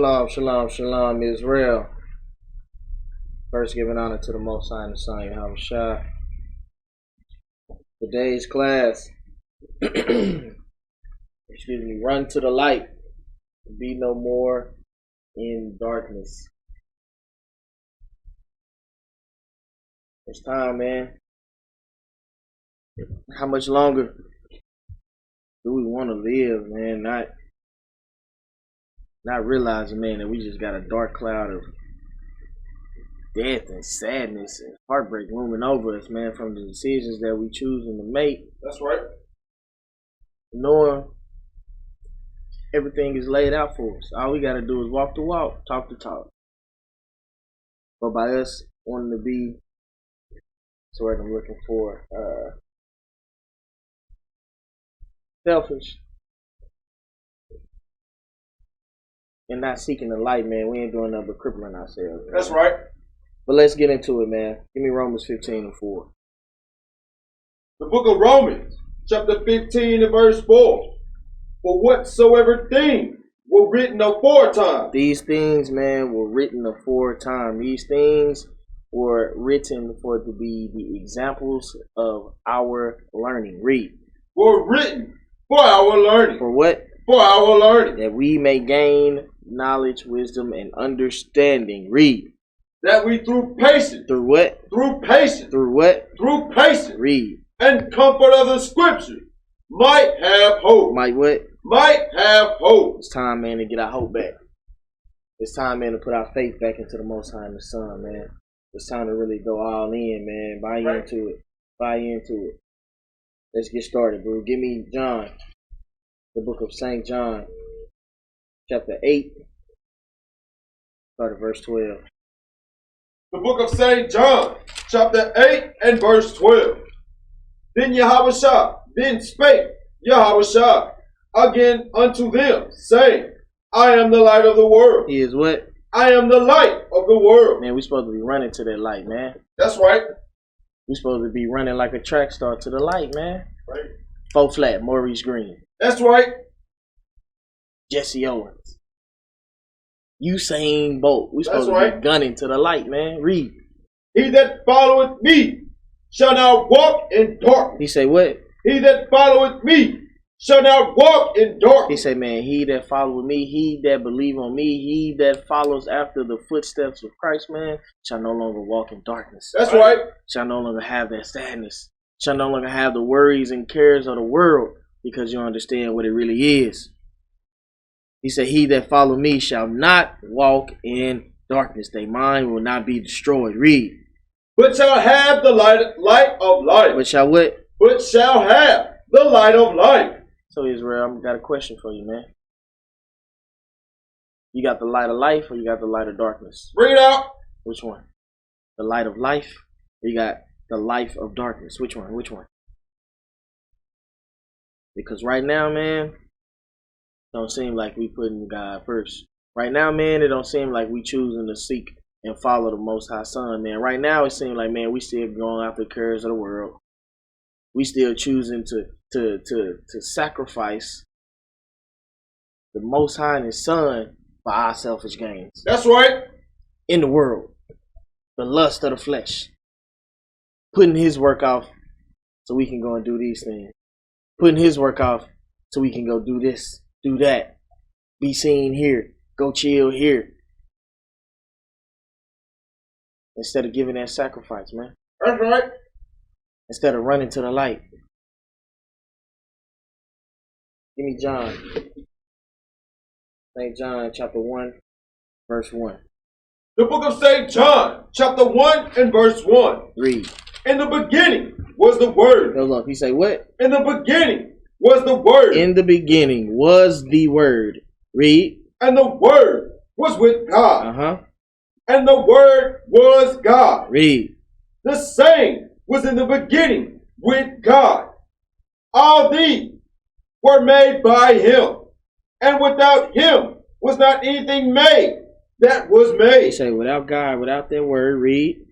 Shalom, shalom, shalom, Israel. First, giving honor to the Most High and the Son, Yahawashi. Today's class, excuse me, run to the light, be no more in darkness. It's time, man. How much longer do we want to live, man? Not realizing, man, that we just got a dark cloud of death and sadness and heartbreak looming over us, man, from the decisions that we choosing to make. That's right. Knowing everything is laid out for us. All we got to do is walk the walk, talk the talk. But by us wanting to be, so what I'm looking for, selfish and not seeking the light, man, we ain't doing nothing but crippling ourselves. Man. That's right. But let's get into it, man. Give me Romans 15:4. The book of Romans, chapter 15 and verse 4. For whatsoever things were written aforetime. These things, man, were written aforetime. These things were written for to be the examples of our learning. Read. Were written for our learning. For what? For our learning. That we may gain knowledge, wisdom, and understanding. Read. That we through patience. Through what? Through patience. Through what? Through patience. Read. And comfort of the scripture. Might have hope. Might what? Might have hope. It's time, man, to get our hope back. It's time, man, to put our faith back into the Most High and the Son, man. It's time to really go all in, man. Buy into it. Buy into it. Let's get started, bro. Give me John, the book of St. John, chapter 8, start at verse 12. The book of St. John, chapter 8 and verse 12. Then Yahawashi, then spake Yahawashi again unto them, saying, I am the light of the world. He is what? I am the light of the world. Man, we supposed to be running to that light, man. That's right. We supposed to be running like a track star to the light, man. Right. 4 flat, Maurice Green. That's right. Jesse Owens. Usain Bolt. We supposed to be gunning to the light, man. Read. He that followeth me shall not walk in darkness. He say what? He that followeth me shall not walk in darkness. He say, man, he that followeth me, he that believe on me, he that follows after the footsteps of Christ, man, shall no longer walk in darkness. That's right. Shall no longer have that sadness. Shall no longer have the worries and cares of the world, because you understand what it really is. He said, he that follow me shall not walk in darkness. Their mind will not be destroyed. Read. But shall have the light of life. But shall what? But shall have the light of life. So Israel, I got a question for you, man. You got the light of life or you got the light of darkness? Bring it out. Which one? The light of life or you got the life of darkness? Which one? Which one? Because right now, man, don't seem like we putting God first. Right now, man, it don't seem like we choosing to seek and follow the Most High Son, man. Right now, it seems like, man, we still going after the cares of the world. We still choosing to sacrifice the Most High and His Son for our selfish gains. That's right. In the world, the lust of the flesh, putting His work off so we can go and do these things. Putting His work off so we can go do this, do that, be seen here, go chill here. Instead of giving that sacrifice, man. That's right. Instead of running to the light. Give me John. St. John chapter 1, verse 1. The book of St. John, chapter 1 and verse 1. Read. In the beginning was the Word. Hold up. He say what? In the beginning was the Word. In the beginning was the Word. Read. And the Word was with God. Uh-huh. And the Word was God. Read. The same was in the beginning with God. All these were made by Him. And without Him was not anything made that was made. He say without God, without that word, read.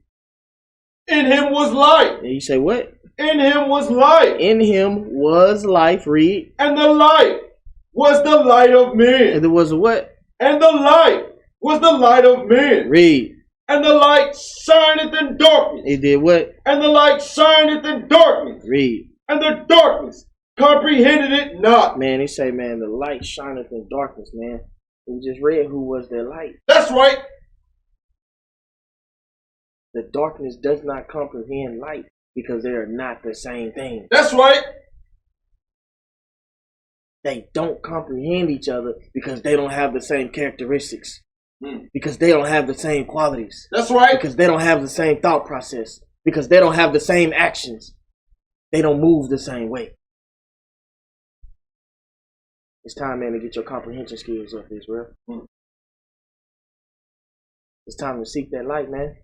In Him was life. And you say what? In Him was life. In Him was life, read. And the life was the light of men. And there was a what? And the light was the light of men. Read. And the light shineth in darkness. It did what? And the light shineth in darkness. Read. And the darkness comprehended it not. Man, they say, man, the light shineth in darkness, man. We just read who was their light. That's right. The darkness does not comprehend light because they are not the same thing. That's right. They don't comprehend each other because they don't have the same characteristics. Because they don't have the same qualities. That's right. Because they don't have the same thought process. Because they don't have the same actions. They don't move the same way. It's time, man, to get your comprehension skills up, Israel. It's time to seek that light, man.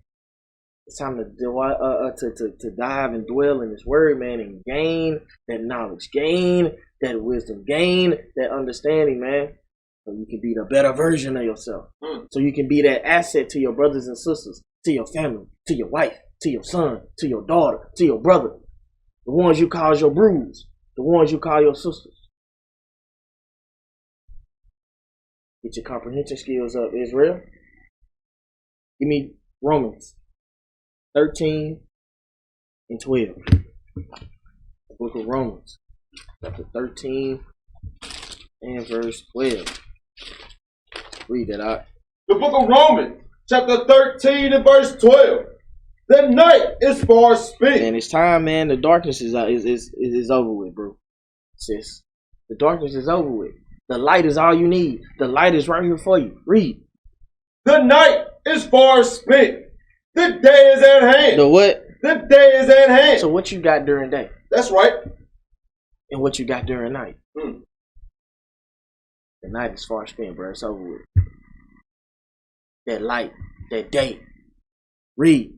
It's time to dive and dwell in this word, man, and gain that knowledge, gain that wisdom, gain that understanding, man. So you can be the better version of yourself. So you can be that asset to your brothers and sisters, to your family, to your wife, to your son, to your daughter, to your brother. The ones you call your brews, the ones you call your sisters. Get your comprehension skills up, Israel. Give me Romans 13 and 12. The book of Romans, chapter 13 and verse 12. Read that out. The book of Romans, chapter 13 and verse 12. The night is far spent. And it's time, man. The darkness is over with, bro. Sis. The darkness is over with. The light is all you need. The light is right here for you. Read. The night is far spent. The day is at hand. The what? The day is at hand. So what you got during day? That's right. And what you got during night? The night is far spent, bro. It's over with. That light, that day. Read.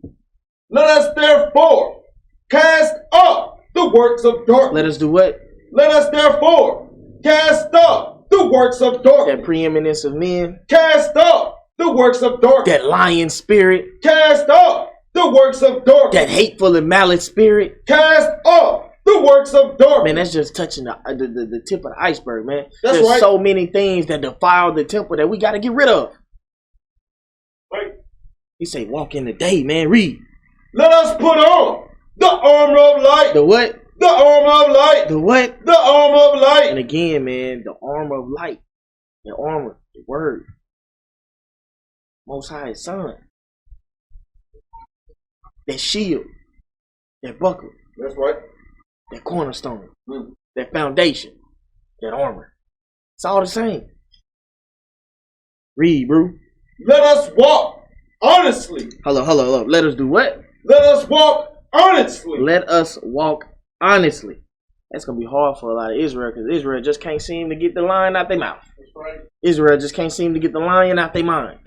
Let us therefore cast off the works of darkness. Let us do what? Let us therefore cast off the works of darkness. That preeminence of men. Cast off the works of darkness. That lying spirit. Cast off the works of darkness. That hateful and malice spirit. Cast off the works of darkness. Man, that's just touching the tip of the iceberg, man. That's There's right. so many things that defile the temple that we got to get rid of. Right. He say, walk in the day, man. Read. Let us put on the armor of light. The what? The armor of light. The what? The armor of light. And again, man, the armor of light. The armor, the word. Most High's Son. That shield. That buckler. That's right. That cornerstone. That foundation. That armor. It's all the same. Read, bro. Let us walk honestly. Hello. Let us do what? Let us walk honestly. Let us walk honestly. That's going to be hard for a lot of Israel because Israel just can't seem to get the line out their mouth. That's right. Israel just can't seem to get the lion out their mind.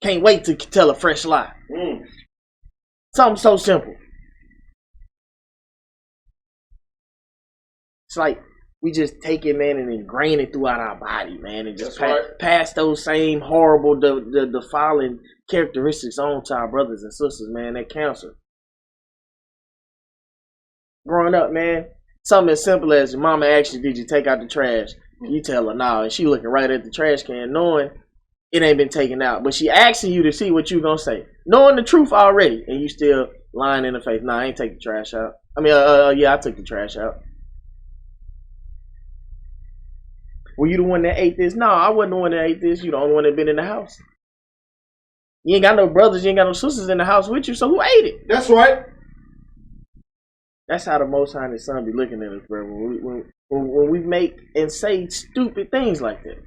Can't wait to tell a fresh lie. Something so simple. It's like we just take it, man, and ingrain it throughout our body, man, and just pass those same horrible, defiling characteristics on to our brothers and sisters, man. That cancer. Growing up, man, something as simple as your mama asks you, did you take out the trash? You tell her no, and she looking right at the trash can, knowing it ain't been taken out. But she asking you to see what you gonna say, knowing the truth already, and you still lying in the face. Nah, I ain't take the trash out. I mean, yeah, I took the trash out. Were you the one that ate this? No, I wasn't the one that ate this. You the only one that been in the house. You ain't got no brothers, you ain't got no sisters in the house with you, so who ate it? That's right. That's how the Most High and His Son be looking at us, bro. When we make and say stupid things like that.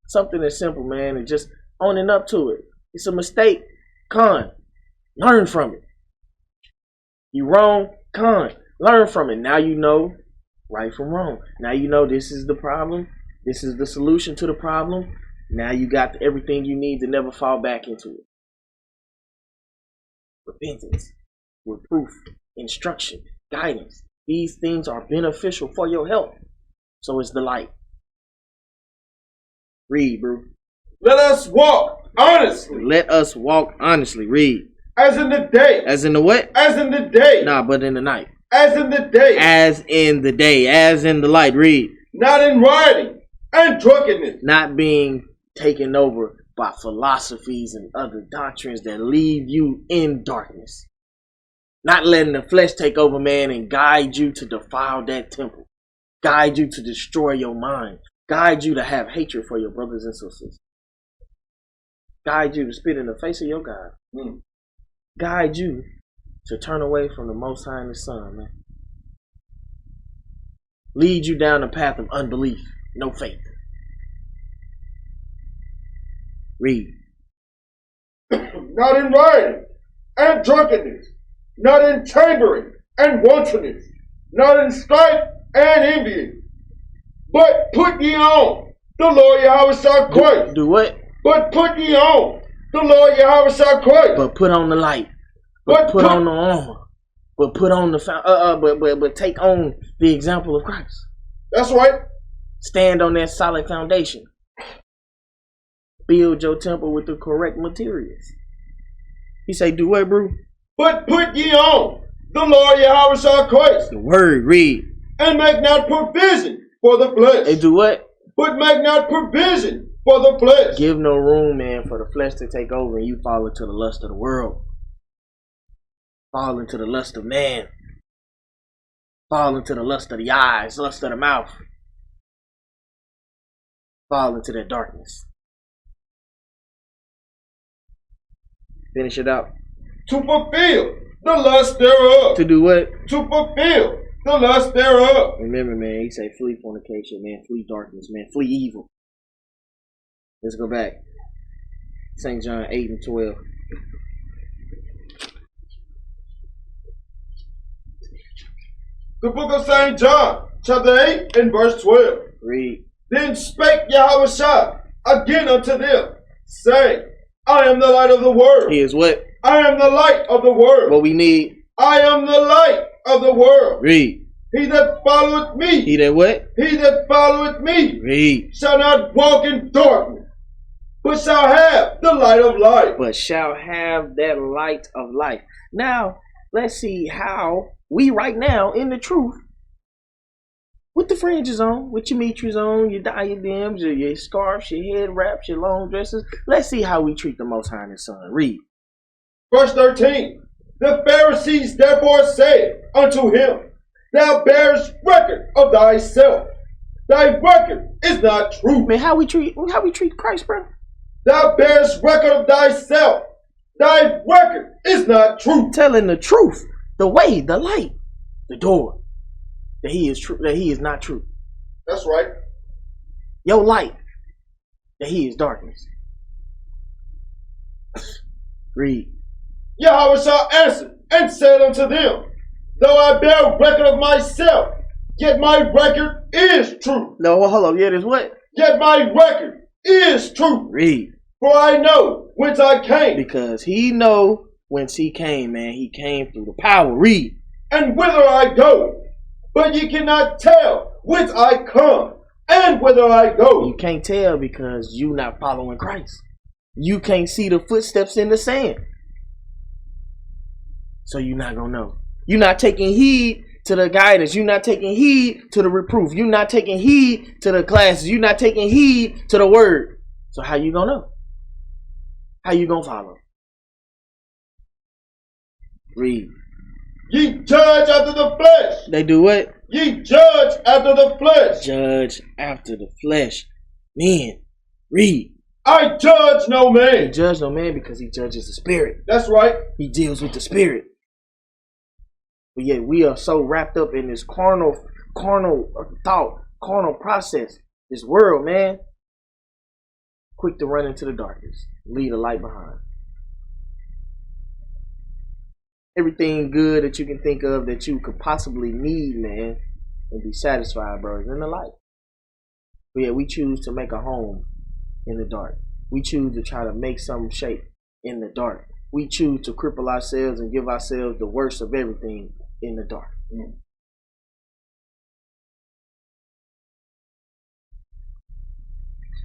Something that's simple, man, and just owning up to it. It's a mistake. Con. Learn from it. You wrong. Con. Learn from it. Now you know right from wrong. Now you know this is the problem. This is the solution to the problem. Now you got everything you need to never fall back into it. Repentance, reproof, instruction, guidance. These things are beneficial for your health. So it's the light. Read, bro. Let us walk honestly. Let us walk honestly. Read. As in the day. As in the what? As in the day. Nah, but in the night. As in the day. As in the day. As in the light. Read. not in rioting and drunkenness, not being taken over by philosophies and other doctrines that leave you in darkness. Not letting the flesh take over, man, and guide you to defile that temple. Guide you to destroy your mind. Guide you to have hatred for your brothers and sisters. Guide you to spit in the face of your God. Guide you to turn away from the Most High and the Son, man. Lead you down the path of unbelief, no faith. Read. Not in rioting and drunkenness, not in chambering and wantonness, not in strife and envy, but put ye on the Lord Yahawashi Christ. Do what? But put ye on the Lord Yahawashi Christ. But put on the light. But put on the armor. But put on the but take on the example of Christ. That's right. Stand on that solid foundation. Build your temple with the correct materials. He say, do what, bro? But put ye on the Lord Yahawashi Christ. The word, read. And make not provision for the flesh. They do what? But make not provision for the flesh. Give no room, man, for the flesh to take over and you fall into the lust of the world. Fall into the lust of man. Fall into the lust of the eyes, lust of the mouth. Fall into that darkness. Finish it out. To fulfill the lust thereof. To do what? To fulfill the lust thereof. Remember, man, he say flee fornication, man, flee darkness, man, flee evil. Let's go back. St. John 8 and 12. The book of St. John, chapter 8 and verse 12. Read. Then spake Yahawashi again unto them, saying, I am the light of the world. He is what? I am the light of the world. What we need. I am the light of the world. Read. He that followeth me. He that what? He that followeth me. Read. Shall not walk in darkness, but shall have the light of life. But shall have that light of life. Now, let's see how we right now in the truth, with the fringes on, with your mitres on, your diadems, your scarves, your head wraps, your long dresses. Let's see how we treat the Most High and His Son. Read. Verse 13. The Pharisees therefore said unto him, Thou bearest record of thyself. Thy record is not true. Man, how we treat Christ, bro? Thou bearest record of thyself. Thy record is not true. Telling the truth, the way, the light, the door. That he is true, that he is not true. That's right. Your light, that he is darkness. Read. Yahawashi answered and said unto them, Though I bear record of myself, yet my record is true. No, hold up. Yeah, this what? Yet my record is true. Read. For I know whence I came. Because he know whence he came, man. He came through the power. Read. And whither I go. But ye cannot tell whence I come and whither I go. You can't tell because you not following Christ. You can't see the footsteps in the sand. So you're not going to know. You're not taking heed to the guidance. You're not taking heed to the reproof. You're not taking heed to the classes. You're not taking heed to the word. So how you going to know? How you going to follow? Read. Ye judge after the flesh. They do what? Ye judge after the flesh. Judge after the flesh. Men, read. I judge no He man. judge no man because he judges the spirit. That's right. He deals with the spirit. But yet we are so wrapped up in this carnal thought, carnal process, this world, man. Quick to run into the darkness. Leave the light behind. Everything good that you can think of that you could possibly need, man, and be satisfied, bro, is in the light. But yeah, we choose to make a home in the dark. We choose to try to make some shape in the dark. We choose to cripple ourselves and give ourselves the worst of everything in the dark.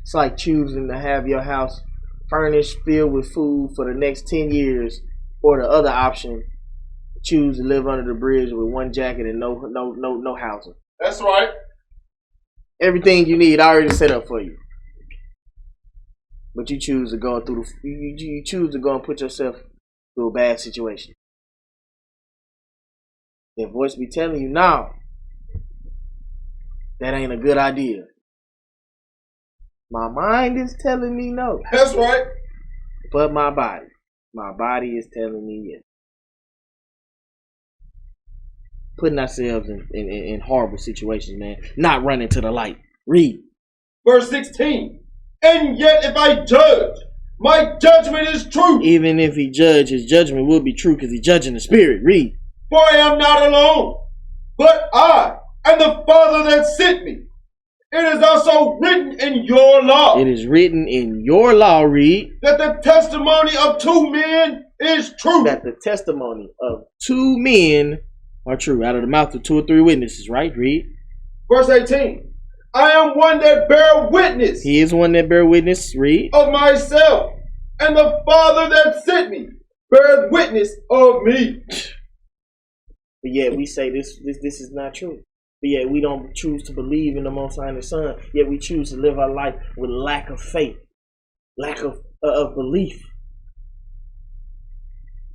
It's like choosing to have your house furnished, filled with food for the next 10 years, or the other option, choose to live under the bridge with one jacket and no housing. That's right. Everything you need already set up for you. But you choose to go through you choose to go and put yourself through a bad situation. That voice be telling you, no, that ain't a good idea. My mind is telling me no. That's right. But my body is telling me yes. Putting ourselves in horrible situations, man. Not running to the light. Read. Verse 16. And yet if I judge, my judgment is true. Even if he judge, his judgment will be true because he's judging the spirit. Read. For I am not alone, but I and the Father that sent me. It is also written in your law. It is written in your law, read. That the testimony of two men is true. That the testimony of two men are true. Out of the mouth of two or three witnesses, right? Read. Verse 18. I am one that bear witness. He is one that bear witness. Read. Of myself. And the Father that sent me bears witness of me. But yet we say this is not true. But yet we don't choose to believe in the Most High and the Son. Yet we choose to live our life with lack of faith, lack of belief.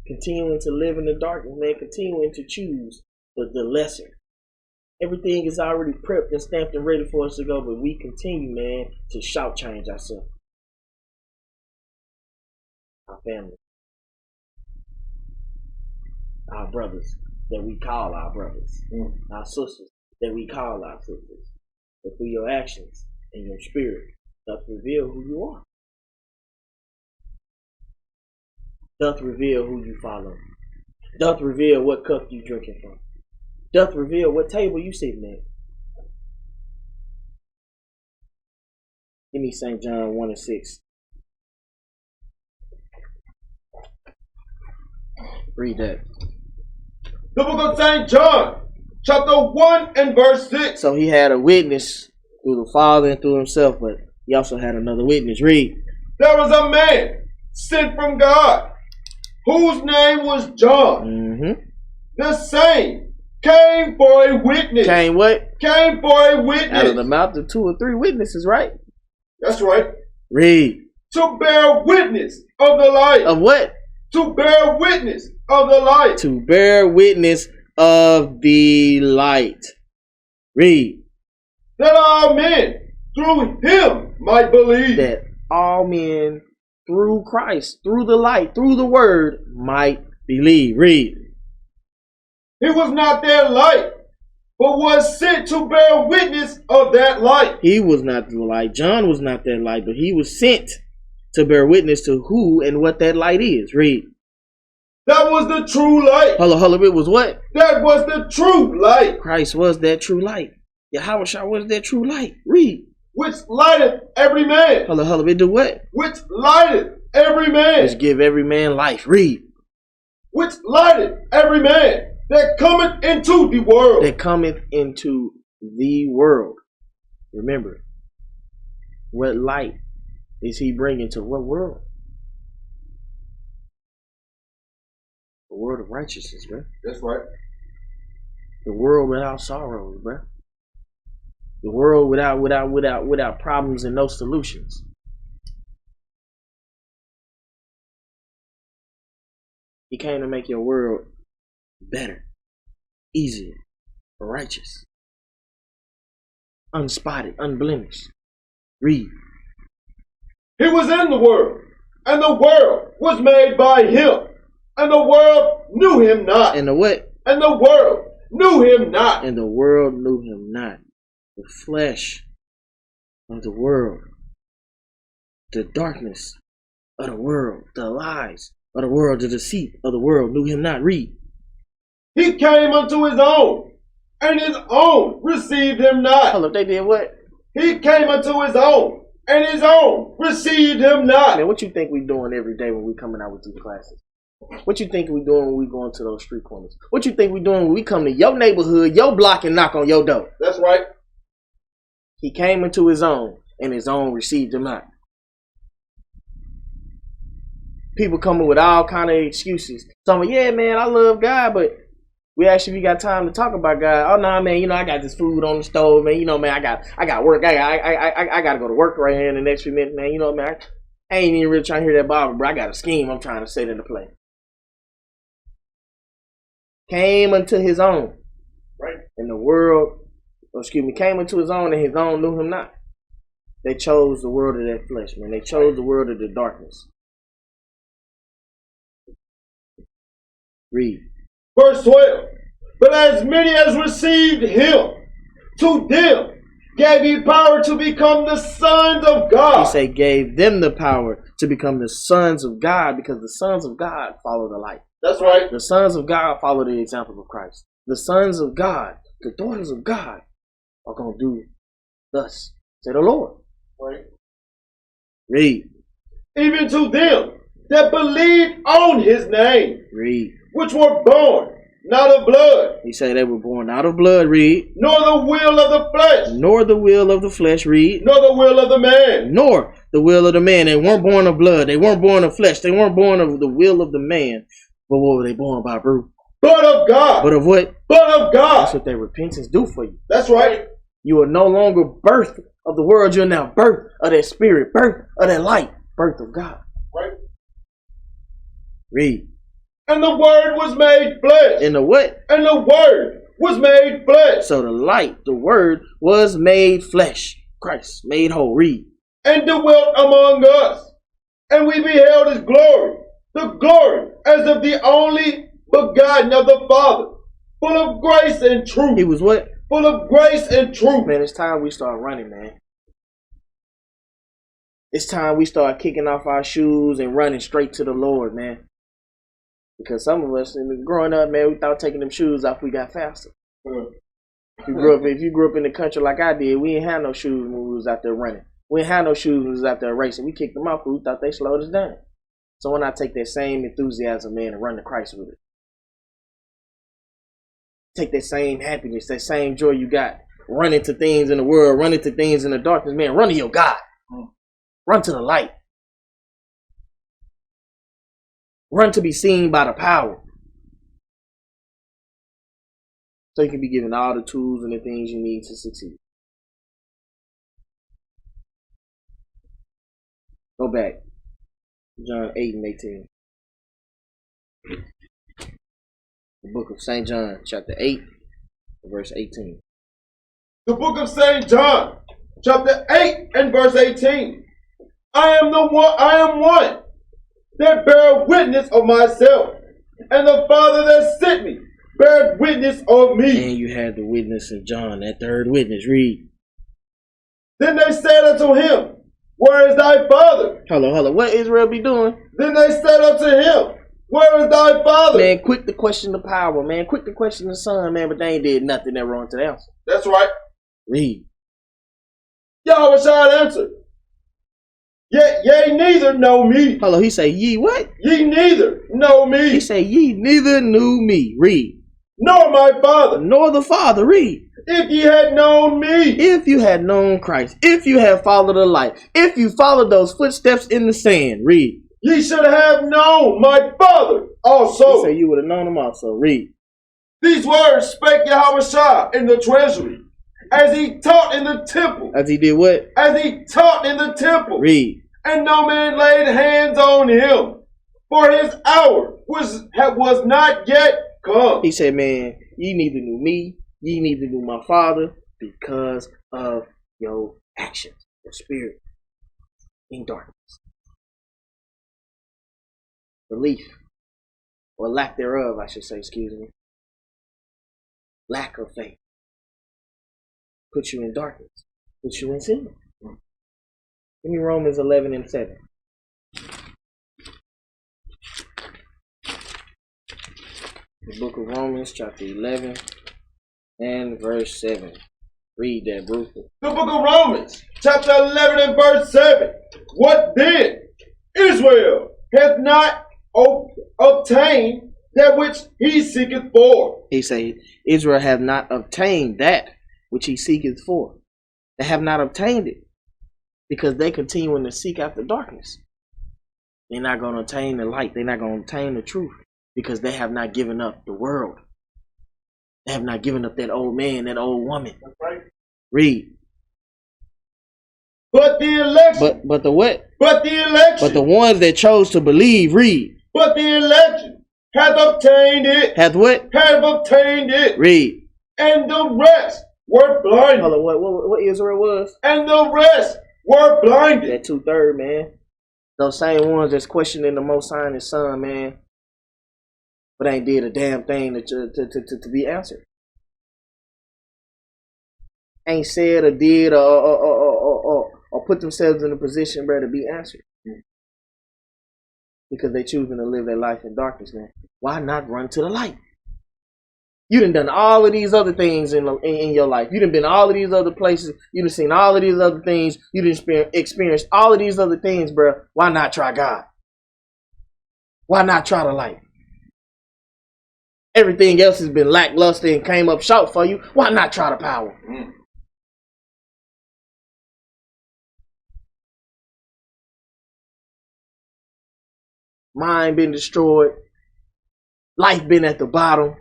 Continuing to live in the darkness, man. Continuing to choose the lesser. Everything is already prepped and stamped and ready for us to go, but we continue, man, to shout change ourselves. Our family. Our brothers that we call our brothers. Our sisters that we call our sisters. But through your actions and your spirit, doth reveal who you are. Doth reveal who you follow. Doth reveal what cup you drinking from. Doth reveal what table you sitting at. Give me St. John 1 and 6. Read that. The book of St. John, chapter 1 and verse 6. So he had a witness through the Father and through himself, but he also had another witness. Read. There was a man sent from God, whose name was John. Mm-hmm. The same came for a witness. Came what? Came for a witness. Out of the mouth of two or three witnesses, right? That's right. Read. To bear witness of the light. Of what? To bear witness of the light. To bear witness of the light. Read. That all men through him might believe. That all men through Christ, through the light, through the word, might believe. Read. He was not their light, but was sent to bear witness of that light. He was not the light. John was not that light, but he was sent to bear witness to who and what that light is. Read. That was the true light. Hold up, it was what? That was the true light. Christ was that true light. Yahawashi was that true light. Read. Which lighteth every man. Hold up, it do what? Which lighteth every man. Which give every man life. Read. Which lighteth every man that cometh into the world. That cometh into the world. Remember, what light is he bringing to what world? The world of righteousness, bro. That's right. The world without sorrows, bro. The world without problems and no solutions. He came to make your world better, easier, righteous, unspotted, unblemished. Read. He was in the world, and the world was made by him, and the world knew him not. And the what? And the world knew him not. And the world knew him not. The flesh of the world, the darkness of the world, the lies of the world, the deceit of the world knew him not. Read. He came unto his own, and his own received him not. Hold up, they did what? He came unto his own, and his own received him not. Man, what you think we doing every day when we coming out with these classes? What you think we doing when we going to those street corners? What you think we doing when we come to your neighborhood, your block, and knock on your door? That's right. He came into his own, and his own received him not. People coming with all kind of excuses. Some, yeah, man, I love God, but We actually got time to talk about God. Oh no, man, I got this food on the stove, man. Man, I got work. I gotta go to work right here in the next few minutes, man. Man, I ain't even really trying to hear that Bible, bro. I got a scheme I'm trying to set into play. Came unto his own. Right. And the world, came into his own, and his own knew him not. They chose the world of that flesh, man. They chose the world of the darkness. Read. Verse 12. But as many as received him, to them gave he power to become the sons of God. He said gave them the power to become the sons of God, because the sons of God follow the light. That's right. The sons of God follow the example of Christ. The sons of God, the daughters of God, are going to do thus, said the Lord. Right. Read. Even to them that believe on his name. Read. Which were born not of blood. He said they were born out of blood. Read. Nor the will of the flesh. Nor the will of the flesh. Read. Nor the will of the man. Nor the will of the man. They weren't born of blood. They weren't born of flesh. They weren't born of the will of the man. But what were they born by, bro? But of God. But of what? But of God. That's what their repentance do for you. That's right. You are no longer birth of the world. You're now birth of that spirit, birth of that light, birth of God. Right. Read. And the word was made flesh. And the what? And the word was made flesh. So the light, the word, was made flesh. Christ, made whole. Read. And dwelt among us. And we beheld his glory. The glory as of the only begotten of the Father. Full of grace and truth. He was what? Full of grace and truth. Man, it's time we start running, man. It's time we start kicking off our shoes and running straight to the Lord, man. Because some of us, growing up, man, we thought taking them shoes off, we got faster. If you grew up in the country like I did, we didn't have no shoes when we was out there running. We didn't have no shoes when we was out there racing. We kicked them off because we thought they slowed us down. So why not take that same enthusiasm, man, and run to Christ with it? Take that same happiness, that same joy you got, running to things in the world, running to things in the darkness, man, run to your God. Run to the light. Run to be seen by the power. So you can be given all the tools and the things you need to succeed. Go back. John 8 and 18. The book of St. John, chapter 8, verse 18. The book of St. John, chapter 8 and verse 18. I am one that bear witness of myself, and the Father that sent me bear witness of me. And you had the witness of John, that third witness. Read. Then they said unto him, where is thy Father? Hello. What Israel be doing? Then they said unto him, where is thy Father? Man, quick to question the power, man. Quick to question the Son, man, but they ain't did nothing that wrong to the answer. That's right. Read. Yahawashi answered, Ye neither know me. Hello, he say, ye what? Ye neither know me. He say, ye neither knew me. Read. Nor my Father. Nor the Father. Read. If ye had known me. If you had known Christ. If you had followed the light. If you followed those footsteps in the sand. Read. Ye should have known my Father also. He say you would have known him also. Read. These words spake Yahawashi in the treasury, as he taught in the temple. As he did what? As he taught in the temple. Read. And no man laid hands on him, for his hour was not yet come. He said, man, ye neither knew me, ye neither knew my Father, because of your actions, your spirit in darkness. Belief, or lack thereof, I should say, excuse me. Lack of faith. Put you in darkness. Put you in sin. Give me Romans 11 and 7. The book of Romans, chapter 11 and verse 7. Read that, Bruce. The book of Romans, chapter 11 and verse 7. What then? Israel hath not obtained that which he seeketh for. He said, Israel have not obtained that which he seeketh for. They have not obtained it because they continuing to seek after darkness. They're not going to obtain the light. They're not going to obtain the truth because they have not given up the world. They have not given up that old man, that old woman. That's right. Read. But the election. But the what? But the election. But the ones that chose to believe. Read. But the election hath obtained it. Hath what? Have obtained it. Read. And the rest were blinded. Hold on, what Israel was? And the rest were blinded. That 2/3, man. Those same ones that's questioning the Most High and His Son, man, but ain't did a damn thing to be answered. Ain't said or did or put themselves in a position, bro, to be answered. Because they choosing to live their life in darkness, man. Why not run to the light? You done all of these other things in your life. You done been all of these other places. You done seen all of these other things. You done experienced all of these other things, bro. Why not try God? Why not try the light? Everything else has been lackluster and came up short for you. Why not try the power? Mind been destroyed. Life been at the bottom.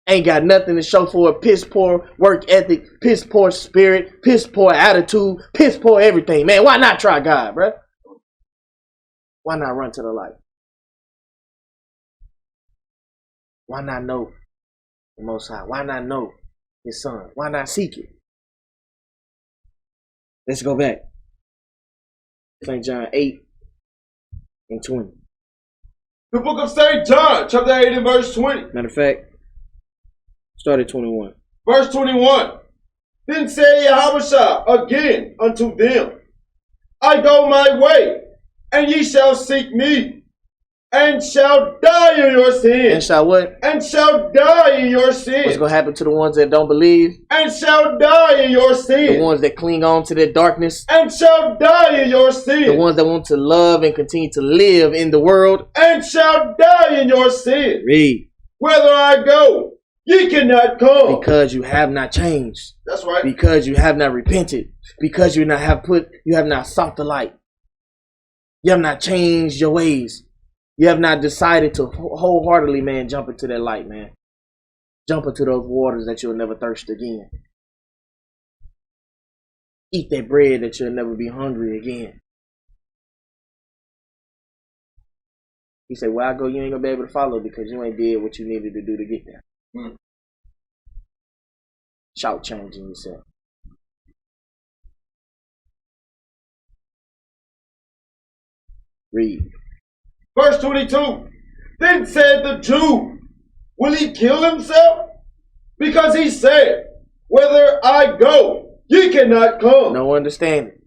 Ain't got nothing to show for it. Piss poor work ethic, piss poor spirit, piss poor attitude, piss poor everything. Man, why not try God, bro? Why not run to the light? Why not know the Most High? Why not know His Son? Why not seek it? Let's go back. St. John 8 and 20. The book of St. John, chapter 8 and verse 20. Matter of fact, start at 21. Verse 21. Then said Yahawashi again unto them, I go my way, and ye shall seek me, and shall die in your sins. And shall what? And shall die in your sins. What's going to happen to the ones that don't believe? And shall die in your sins. The ones that cling on to their darkness. And shall die in your sins. The ones that want to love and continue to live in the world. And shall die in your sins. Read. Whither I go, ye cannot come. Because you have not changed. That's right. Because you have not repented. Because you have not sought the light. You have not changed your ways. You have not decided to wholeheartedly, man, jump into that light, man. Jump into those waters that you'll never thirst again. Eat that bread that you'll never be hungry again. He said, where I go, you ain't going to be able to follow because you ain't did what you needed to do to get there. Shout changing yourself. Read. Verse 22. Then said the Jew, will he kill himself? Because he said, whither I go, ye cannot come. No understanding.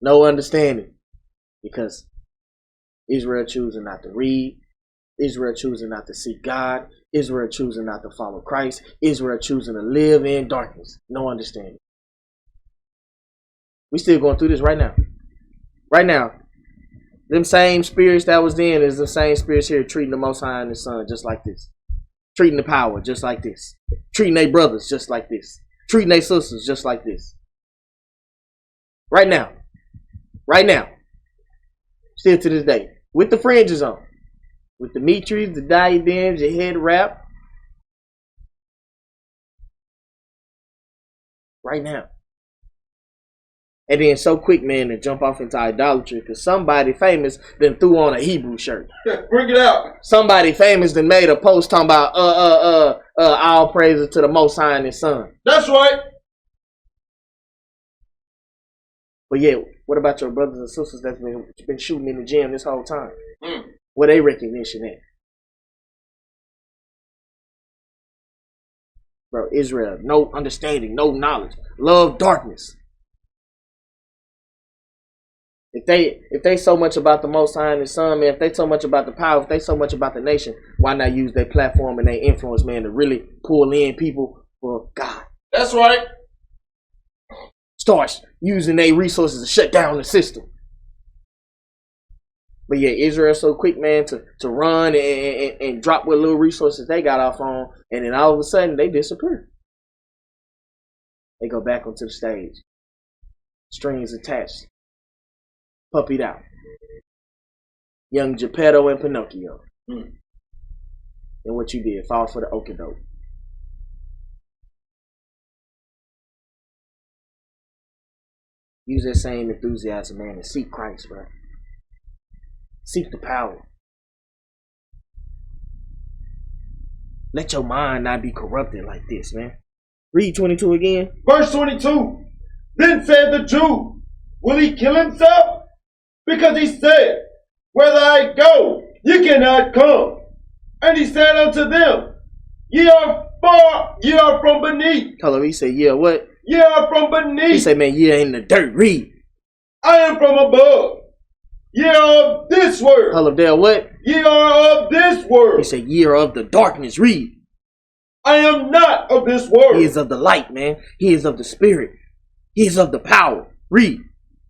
No understanding. Because Israel choosing not to read. Israel choosing not to seek God. Israel choosing not to follow Christ. Israel choosing to live in darkness. No understanding. We still going through this right now. Right now. Them same spirits that was then is the same spirits here treating the Most High and His Son just like this. Treating the power just like this. Treating their brothers just like this. Treating their sisters just like this. Right now. Right now. Still to this day. With the fringes on. With the mitris, the diadems, your head wrap. Right now. And then so quick, man, to jump off into idolatry because somebody famous then threw on a Hebrew shirt. Bring it out. Somebody famous then made a post talking about all praises to the Most High and His Son. That's right. But yeah, what about your brothers and sisters that's been shooting in the gym this whole time? Where they recognition at? Bro, Israel, no understanding, no knowledge, love darkness. If they so much about the Most High and His Son, man, if they so much about the power, if they so much about the nation, why not use their platform and their influence, man, to really pull in people for God? That's right. Start using their resources to shut down the system. But yeah, Israel so quick, man, to run and drop what little resources they got off on, and then all of a sudden they disappear. They go back onto the stage. Strings attached. Puppied out. Young Geppetto and Pinocchio. And what you did, fall for the okie doke. Use that same enthusiasm, man, and seek Christ, bro. Seek the power. Let your mind not be corrupted like this, man. Read 22 again. Verse 22. Then said the Jew, will he kill himself? Because he said, whither I go, ye cannot come. And he said unto them, ye are from beneath. Hold on, he said, yeah, what? Ye are from beneath. He said, man, yeah, in the dirt. Read. I am from above. Ye are of this world. Hold up, there, what? Ye are of this world. He said, ye are of the darkness. Read. I am not of this world. He is of the light, man. He is of the spirit. He is of the power. Read.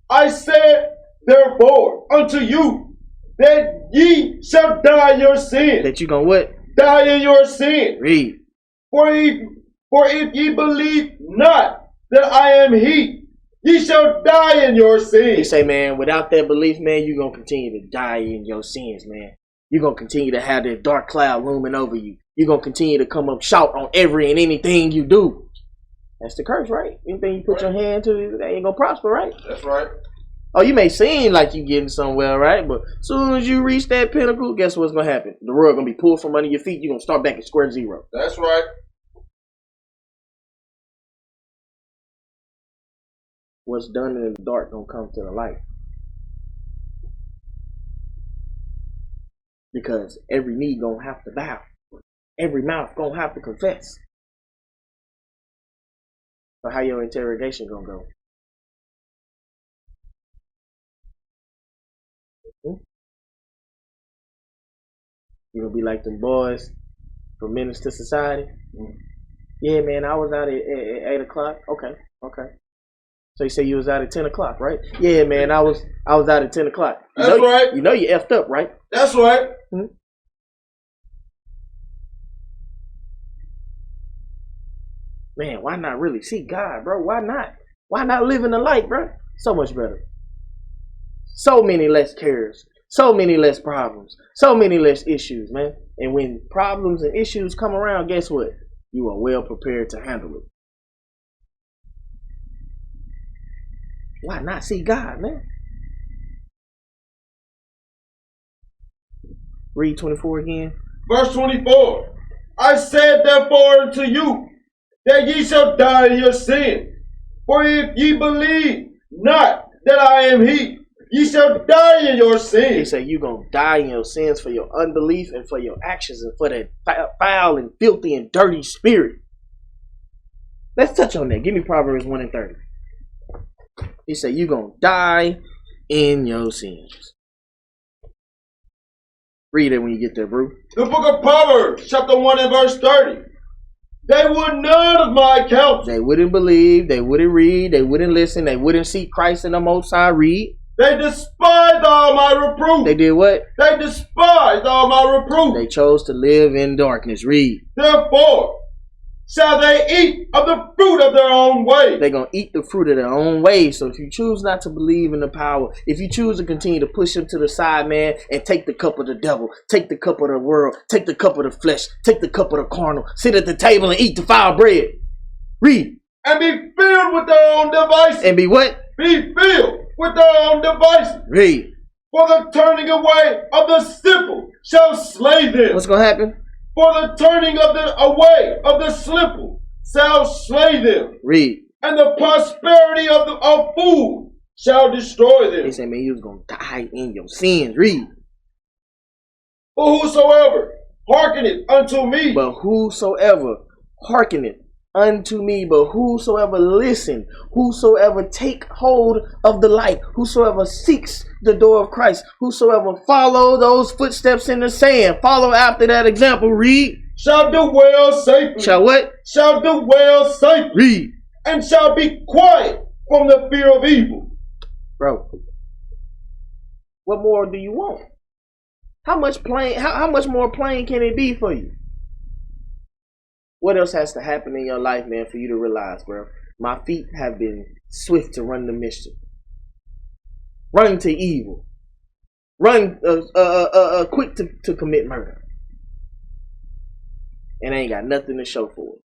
I said, therefore, unto you, that ye shall die in your sin. That you gonna what? Die in your sin. Read. For if ye believe not that I am he, ye shall die in your sin. He say, man, without that belief, man, you're gonna continue to die in your sins, man. You're gonna continue to have that dark cloud looming over you. You're gonna continue to come up shout on every and anything you do. That's the curse, right? Anything you put your hand to, that ain't gonna prosper, right? That's right. Oh, you may seem like you getting somewhere, right? But as soon as you reach that pinnacle, guess what's gonna happen? The rug gonna be pulled from under your feet. You're gonna start back at square zero. That's right. What's done in the dark gonna come to the light. Because every knee gonna have to bow. Every mouth gonna have to confess. So how your interrogation gonna go? You gonna be like them boys from Menace to Society? Yeah, man, I was out at 8 o'clock. Okay. So you say you was out at 10 o'clock, right? Yeah, man, I was out at 10 o'clock. That's right. You know you effed up, right? That's right. Man, why not really seek God, bro? Why not? Why not live in the light, bro? So much better. So many less cares. So many less problems. So many less issues, man. And when problems and issues come around, guess what? You are well prepared to handle it. Why not see God, man? Read 24 again. Verse 24. I said therefore unto you, that ye shall die in your sin. For if ye believe not that I am he, ye shall die in your sin. He said you're going to die in your sins for your unbelief and for your actions and for that foul and filthy and dirty spirit. Let's touch on that. Give me Proverbs 1 and 30. He said you're going to die in your sins. Read it when you get there, bro. The book of Proverbs, chapter 1 and verse 30. They would none of my counsel. They wouldn't believe, they wouldn't read, they wouldn't listen, they wouldn't seek Christ in the Most High. Read. They despised all my reproof. They did what? They despised all my reproof. They chose to live in darkness. Read. Therefore shall they eat of the fruit of their own way. They're going to eat the fruit of their own way. So if you choose not to believe in the power, if you choose to continue to push them to the side, man, and take the cup of the devil, take the cup of the world, take the cup of the flesh, take the cup of the carnal, sit at the table and eat the foul bread. Read. And be filled with their own devices. And be what? Be filled with their own devices. Read. For the turning away of the simple shall slay them. What's going to happen? For the turning of the away of the simple shall slay them. Read. And the prosperity of food shall destroy them. They say, man, you was going to die in your sins. Read. For whosoever hearkeneth unto me. But whosoever hearkeneth unto me, but whosoever listen, whosoever take hold of the light, whosoever seeks the door of Christ, whosoever follow those footsteps in the sand, follow after that example. Read. Shall dwell safely. Shall what? Shall dwell safely. Read. And shall be quiet from the fear of evil. Bro, what more do you want? How much more plain can it be for you? What else has to happen in your life, man, for you to realize, bro? My feet have been swift to run to mischief. Run to evil. Run quick to commit murder. And I ain't got nothing to show for it.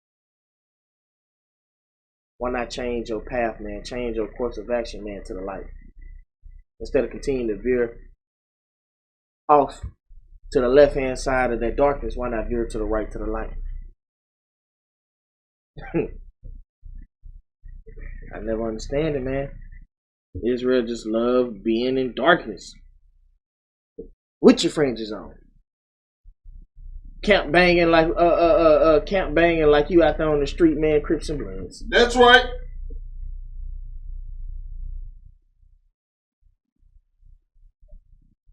Why not change your path, man? Change your course of action, man, to the light. Instead of continuing to veer off to the left-hand side of that darkness, why not veer to the right, to the light? I never understand it, man. Israel just loved being in darkness with your fringes on. Camp banging like you out there on the street, man. Crips and Bloods. That's right.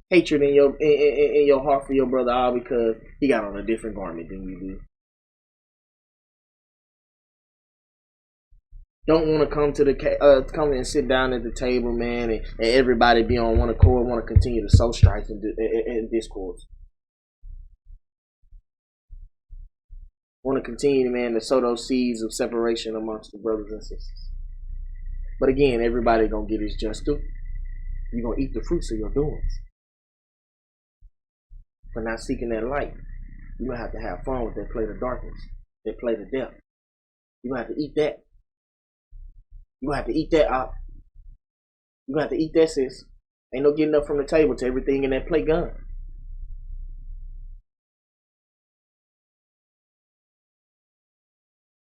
Hatred in your heart for your brother, all because he got on a different garment than you do. Don't want to come to come and sit down at the table, man, and everybody be on one accord. Want to continue to sow strife and discourse. Want to continue, man, to sow those seeds of separation amongst the brothers and sisters. But again, everybody gonna get his just due. You're gonna eat the fruits of your doings. For not seeking that light, you're gonna have to have fun with that plate of darkness, that plate of death. You're gonna have to eat that. You're gonna have to eat that up. You're gonna have to eat that, sis. Ain't no getting up from the table to everything in that plate gone.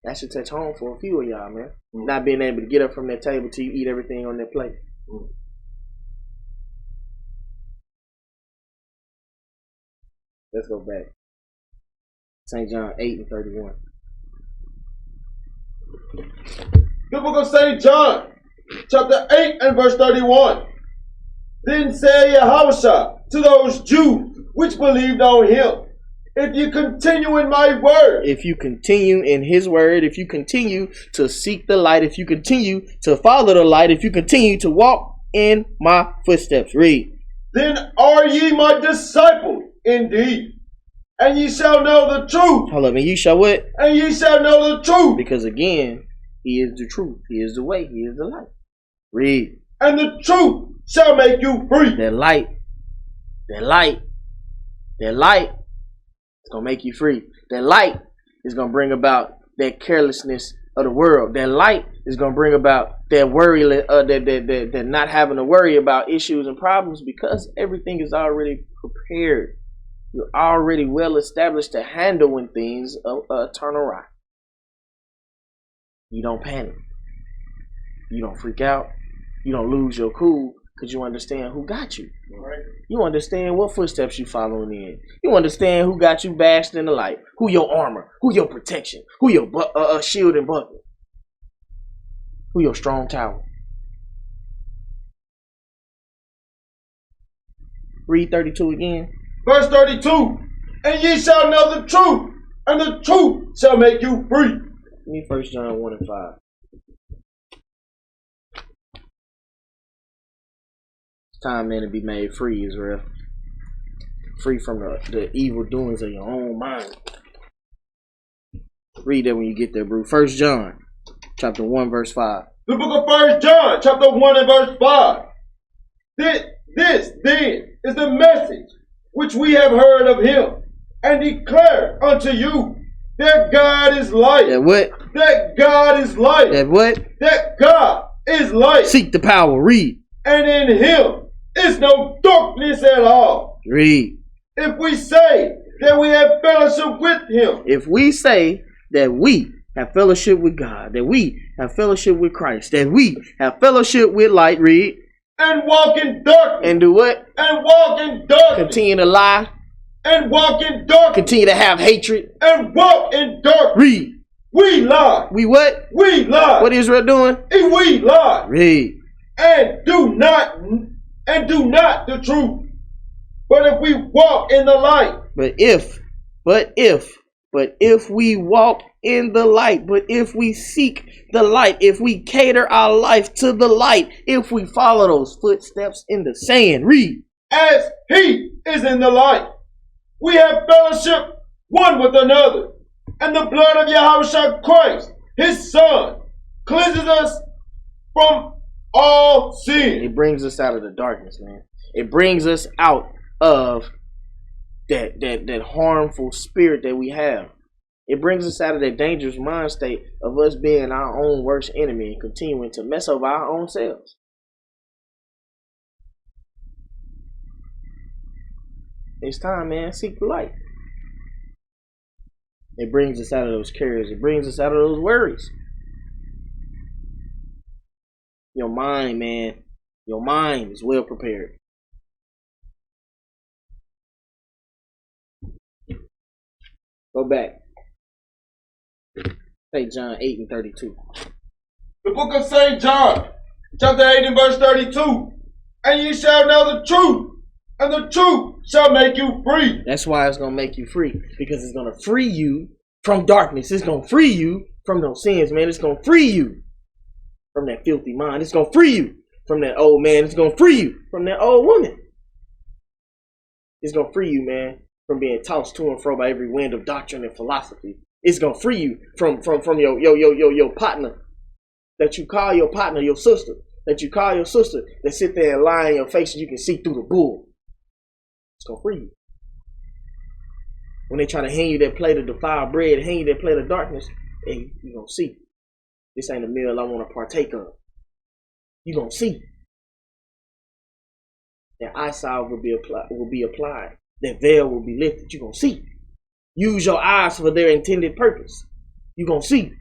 That should touch home for a few of y'all, man. Not being able to get up from that table till you eat everything on that plate. Let's go back. St. John 8:31. The book of St. John, chapter 8 and verse 31. Then said Yahawashi to those Jews which believed on him, if you continue in my word. If you continue in his word, if you continue to seek the light, if you continue to follow the light, if you continue to walk in my footsteps. Read. Then are ye my disciples indeed, and ye shall know the truth. Hold up, and you shall what? And ye shall know the truth. Because again, he is the truth. He is the way. He is the light. Read. And the truth shall make you free. That light is going to make you free. That light is going to bring about that carelessness of the world. That light is going to bring about that worry, that not having to worry about issues and problems, because everything is already prepared. You're already well established to handle when things turn awry. You don't panic. You don't freak out. You don't lose your cool, because you understand who got you. Right. You understand what footsteps you following in. You understand who got you bashed in the light. Who your armor. Who your protection. Who your shield and buckler. Who your strong tower. Read 32 again. Verse 32. And ye shall know the truth, and the truth shall make you free. Give me 1 John 1 and 5. It's time, man, to be made free, Israel. Free from the evil doings of your own mind. Read that when you get there, bro. 1 John chapter 1, verse 5. The book of 1 John, chapter 1 and verse 5. This then is the message which we have heard of him, and declare unto you, that God is light. That what? That God is light. That what? That God is light. Seek the power. Read. And in him is no darkness at all. Read. If we say that we have fellowship with him. If we say that we have fellowship with God, that we have fellowship with Christ, that we have fellowship with light. Read. And walk in darkness. And do what? And walk in darkness. Continue to lie. And walk in darkness. Continue to have hatred. And walk in darkness. Read. We lie. We what? We lie. What is Israel doing? And we lie. Read. And do not the truth. But if we walk in the light. But if we walk in the light, but if we seek the light, if we cater our life to the light, if we follow those footsteps in the sand. Read. As he is in the light, we have fellowship one with another, and the blood of Yahawashi Christ, his son, cleanses us from all sin. It brings us out of the darkness, man. It brings us out of that harmful spirit that we have. It brings us out of that dangerous mind state of us being our own worst enemy and continuing to mess over our own selves. It's time, man. Seek the light. It brings us out of those cares. It brings us out of those worries. Your mind, man. Your mind is well prepared. Go back. St. John 8 and 32. The book of St. John, chapter 8 and verse 32. And ye shall know the truth, and the truth shall make you free. That's why it's going to make you free. Because it's going to free you from darkness. It's going to free you from those sins, man. It's going to free you from that filthy mind. It's going to free you from that old man. It's going to free you from that old woman. It's going to free you, man, from being tossed to and fro by every wind of doctrine and philosophy. It's going to free you from your partner that you call your partner, your sister, that you call your sister, that sit there and lie in your face and you can see through the bull. It's going to free you. When they try to hand you that plate of defiled bread, hand you that plate of darkness, hey, you're going to see. This ain't a meal I want to partake of. You're going to see. That eye salve will be applied. That veil will be lifted. You're going to see. Use your eyes for their intended purpose. You're going to see.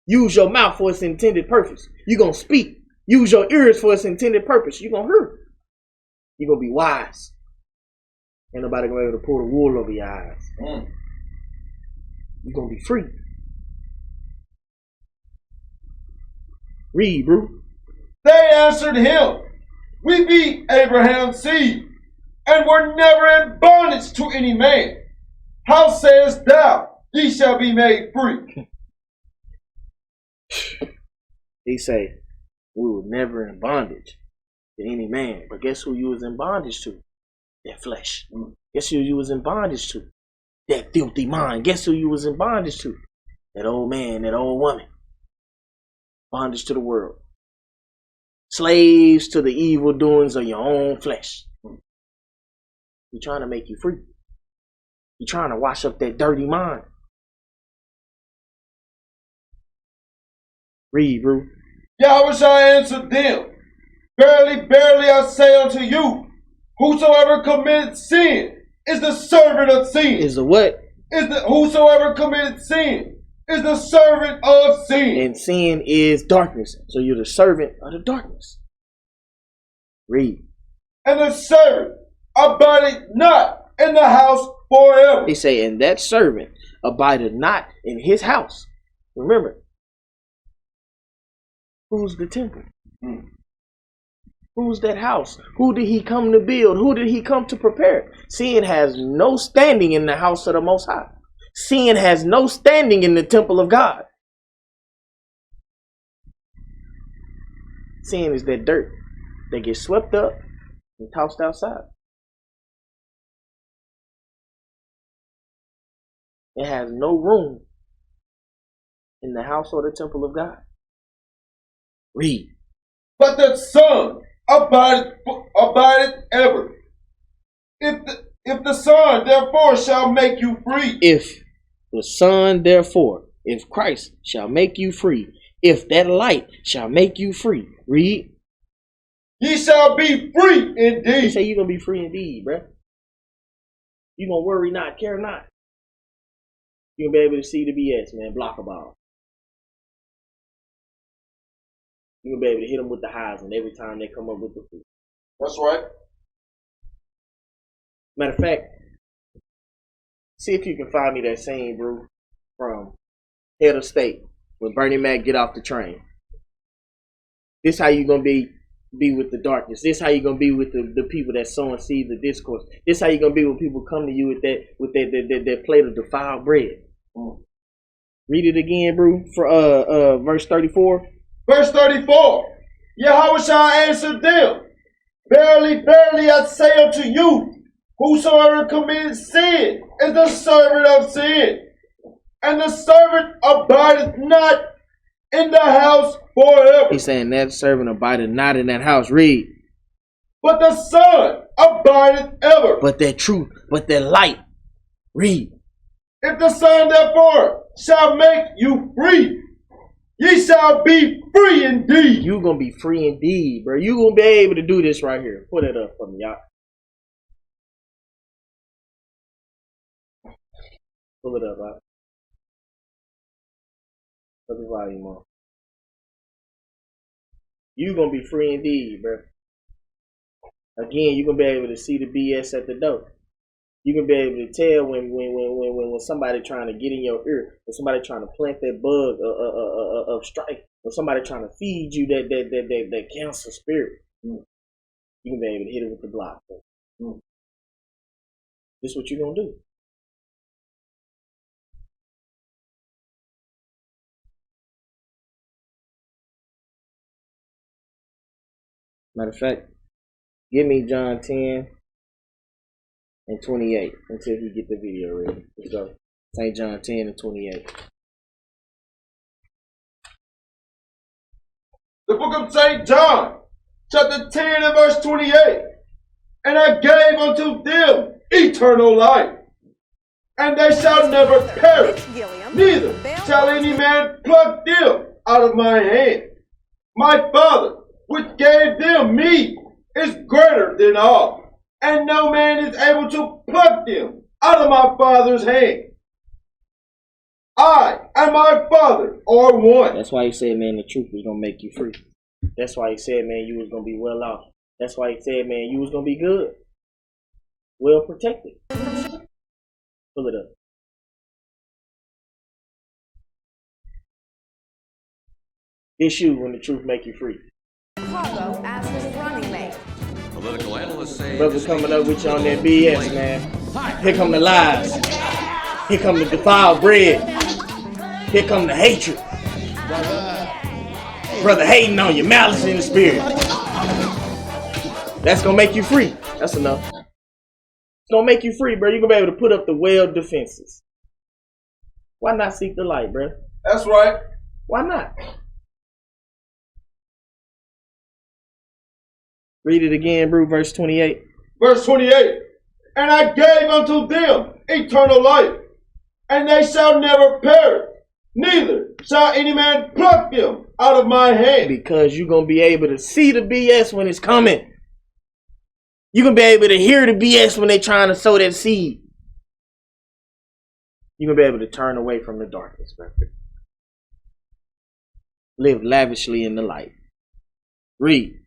Use your mouth for its intended purpose. You're going to speak. Use your ears for its intended purpose. You're going to hear. You're going to be wise. Ain't nobody going to be able to pull the wool over your eyes. You're going to be free. Read, bro. They answered him, we be Abraham's seed, and were never in bondage to any man. How sayest thou, ye shall be made free? He say, we were never in bondage to any man. But guess who you was in bondage to? That flesh. Guess who you was in bondage to? That filthy mind. Guess who you was in bondage to? That old man, that old woman. Bondage to the world. Slaves to the evil doings of your own flesh. He's trying to make you free. He's trying to wash up that dirty mind. Read, bro. Yahawashi answered them, verily, verily, I say unto you, whosoever committed sin is the servant of sin. Is the what? Whosoever committed sin is the servant of sin. And sin is darkness. So you're the servant of the darkness. Read. And the servant abideth not in the house forever. He say, and that servant abideth not in his house. Remember, who's the temple? Who's that house? Who did he come to build? Who did he come to prepare? Sin has no standing in the house of the Most High. Sin has no standing in the temple of God. Sin is that dirt that gets swept up and tossed outside. It has no room in the house or the temple of God. Read. But the Son abideth ever. If the Son therefore shall make you free. If the Son therefore, if Christ shall make you free, if that light shall make you free. Read. Ye shall be free indeed. He say you're going to be free indeed, bruh. You're going to worry not, care not. You're going to be able to see the BS, man. Block a ball. You're going to be able to hit them with the highs and every time they come up with the fruit. That's right. Matter of fact, see if you can find me that scene, bro, from Head of State when Bernie Mac get off the train. This how you going to be with the darkness. This how you going to be with the people that sowing seeds of discourse. This how you going to be when people come to you with that plate of defiled bread. Read it again, bro, for verse 34. Verse 34. Yahawashi answered them, verily, verily, I say unto you, whosoever committed sin is the servant of sin, and the servant abideth not in the house forever. He's saying that servant abideth not in that house. Read. But the Son abideth ever. But that truth, but that light. Read. If the Son therefore shall make you free, ye shall be free indeed. You gonna be free indeed, bro. You gonna be able to do this right here. Put it up for me, y'all. Pull it up, y'all. Put the volume on. You gonna be free indeed, bro. Again, you gonna be able to see the BS at the door. You can be able to tell when somebody trying to get in your ear, when somebody trying to plant that bug of strife, when somebody trying to feed you that cancer spirit. You can be able to hit it with the block. This is what you're gonna do. Matter of fact, give me John 10 and 28 until he get the video ready. Let's go. St. John 10 and 28. The book of St. John, chapter 10 and verse 28. And I gave unto them eternal life, and they shall never perish, neither shall any man pluck them out of my hand. My Father, which gave them me, is greater than all, and no man is able to pluck them out of my Father's hand. I and my Father are one. That's why he said, man, the truth was gonna make you free. That's why he said, man, you was gonna be well off. That's why he said, man, you was gonna be good, well protected. Pull it up. It's you when the truth make you free. Chicago as his running mate. Political analysts say Brothers coming up with you on that BS, man. Here come the lies. Here come the defiled bread. Here come the hatred. Brother hating on you, malice in the spirit. That's gonna make you free. That's enough. It's gonna make you free, bro. You're gonna be able to put up the well defenses. Why not seek the light, bro? That's right. Why not? Read it again, bro. Verse 28. Verse 28. And I gave unto them eternal life, and they shall never perish, neither shall any man pluck them out of my hand. Because you're going to be able to see the BS when it's coming. You're going to be able to hear the BS when they're trying to sow that seed. You're going to be able to turn away from the darkness, bro. Live lavishly in the light. Read.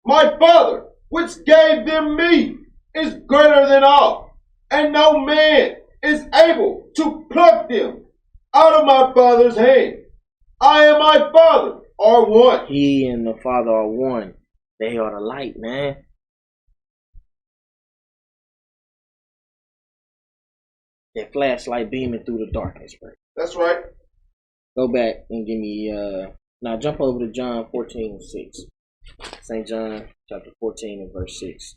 My Father, which gave them me, is greater than all, and no man is able to pluck them out of my Father's hand. I and my Father are one. He and the Father are one. They are the light, man. That flashlight beaming through the darkness, bro. That's right. Go back and give me, now jump over to John 14 and 6. St. John chapter 14 and verse 6.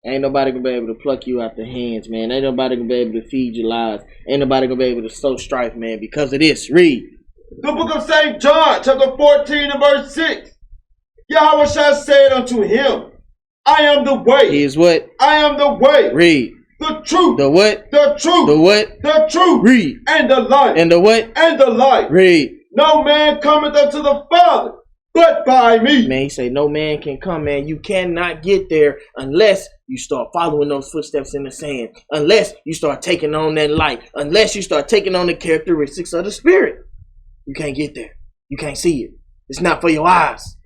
Ain't nobody gonna be able to pluck you out the hands, man. Ain't nobody gonna be able to feed you lies. Ain't nobody gonna be able to sow strife, man, because of this. Read. The book of St. John, chapter 14 and verse 6. Yahawashi said unto him, I am the way. He is what? I am the way. Read. The truth. The what? The truth. The what? The truth. Read. And the life. And the what? And the life. Read. No man cometh unto the Father but by me. Man, he say no man can come, man. You cannot get there unless you start following those footsteps in the sand. Unless you start taking on that light. Unless you start taking on the characteristics of the Spirit. You can't get there. You can't see it. It's not for your eyes.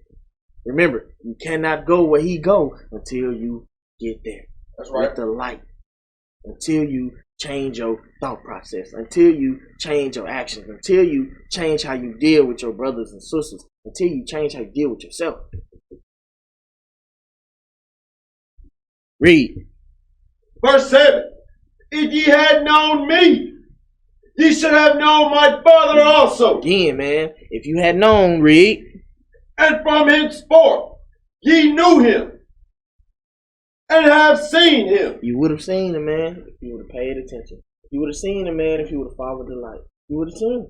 Remember, you cannot go where he go until you get there. That's right. With the light. Until you change your thought process. Until you change your actions. Until you change how you deal with your brothers and sisters. Until you change how you deal with yourself. Read. Verse 7. If ye had known me, ye should have known my Father also. Again, man. If you had known, read. And from henceforth ye knew him, and have seen him. You would have seen him, man, if you would have paid attention. You would have seen him, man, if you would have followed the light. You would have seen him.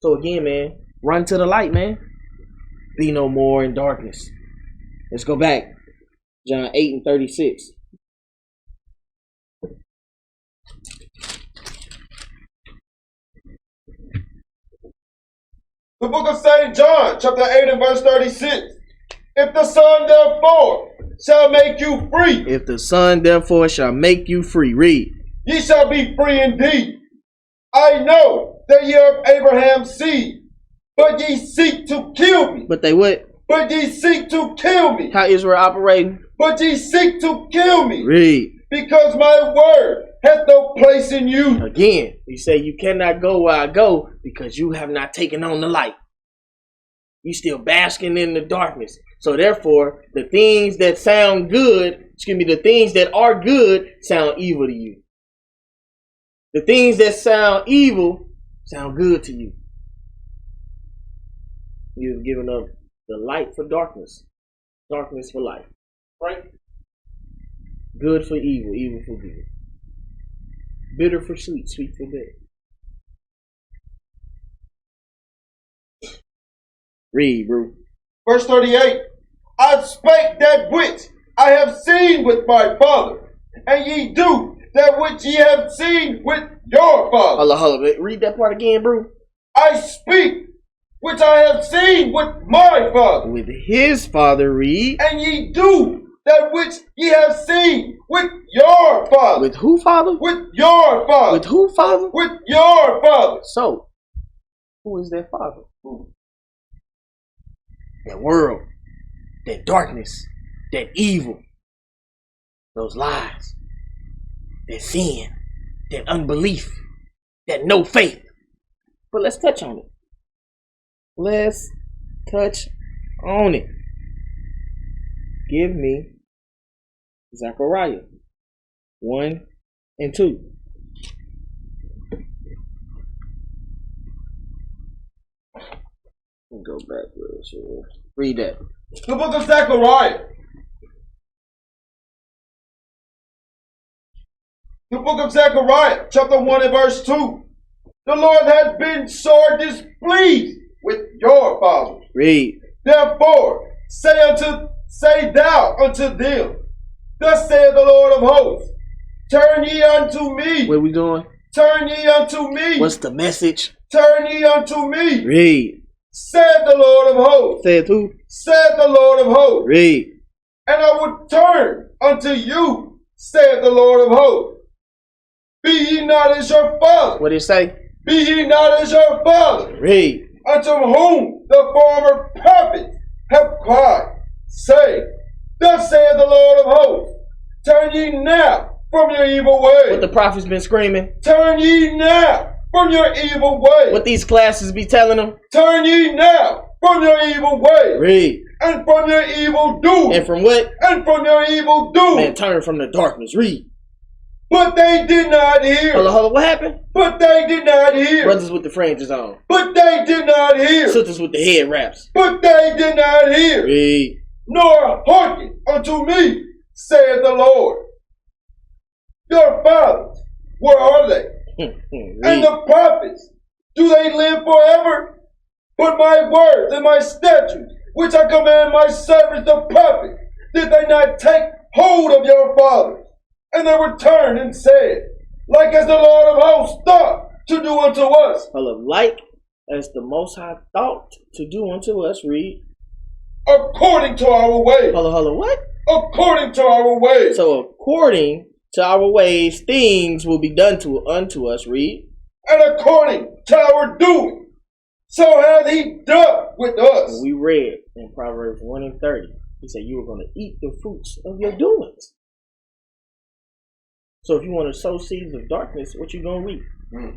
So again, man, run to the light, man. Be no more in darkness. Let's go back. John 8 and 36. The book of St. John, chapter 8 and verse 36. If the Son therefore shall make you free. If the Son therefore shall make you free. Read. Ye shall be free indeed. I know that ye are of Abraham's seed, but ye seek to kill me. But they what? But ye seek to kill me. How Israel operating? But ye seek to kill me. Read. Because my word hath no place in you. Again, you say you cannot go where I go because you have not taken on the light. You still basking in the darkness. So therefore, the things that sound good, the things that are good sound evil to you. The things that sound evil sound good to you. You've given up the light for darkness. Darkness for light. Right? Good for evil, evil for good. Bitter for sweet, sweet for bitter. Read, bro. Verse 38. I spake that which I have seen with my father, and ye do that which ye have seen with your father. Hold on. Read that part again, bro. I speak which I have seen with my father. With his father, read. And ye do that which ye have seen with your father. With who, father? With your father. With who, father? With your father. So, who is that father? That world, that darkness, that evil, those lies, that sin, that unbelief, that no faith. But let's touch on it. Let's touch on it. Give me Zechariah 1 and 2. Go back to it. Read that. The book of Zechariah. The book of Zechariah, chapter 1 and verse 2. The Lord hath been sore displeased with your fathers. Read. Therefore, say thou unto them, thus saith the Lord of hosts, turn ye unto me. What we doing? Turn ye unto me. What's the message? Turn ye unto me. Read. Said the Lord of hosts. Said who? Said the Lord of hosts. Read. And I would turn unto you, said the Lord of hosts. Be ye not as your father. What did it say? Be ye not as your father. Read. Unto whom the former prophets have cried, say, thus saith the Lord of hosts, turn ye now from your evil ways. What the prophets been screaming? Turn ye now from your evil ways. What these classes be telling them? Turn ye now from your evil ways. Read. And from your evil doing. And from what? And from your evil doing. Man, turn from the darkness. Read. But they did not hear. Hold on. What happened? But they did not hear. Brothers with the fringes on. But they did not hear. Sisters with the head wraps. But they did not hear. Read. Nor hearken unto me, saith the Lord. Your fathers, where are they? And the prophets, do they live forever? But my words and my statutes, which I command my servants the prophets, did they not take hold of your fathers? And they returned and said, like as the Lord of hosts thought to do unto us. Like as the Most High thought to do unto us. Read. According to our ways. What? According to our ways. So according to our ways, things will be done unto us. Read. And according to our doing, so hath he done with us. And we read in Proverbs 1 and 30. He said you were going to eat the fruits of your doings. So if you want to sow seeds of darkness, what you going to reap? If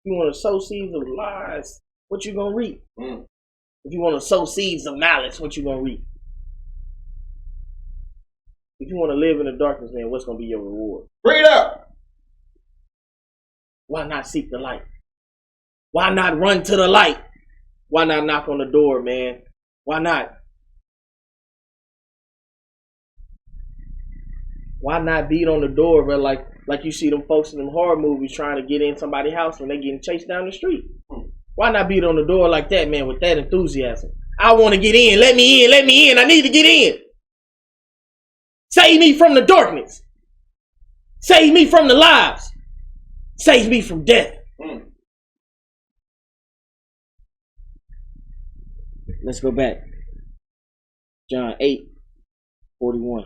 you want to sow seeds of lies, what you going to reap? If you want to sow seeds of malice, what you going to reap? If you want to live in the darkness, man, what's going to be your reward? Bring it up. Why not seek the light? Why not run to the light? Why not knock on the door, man? Why not? Why not beat on the door, bro? Like you see them folks in them horror movies trying to get in somebody's house when they getting chased down the street. Why not beat on the door like that, man, with that enthusiasm? I want to get in. Let me in. Let me in. I need to get in. Save me from the darkness. Save me from the lies. Save me from death. Let's go back. John 8:41.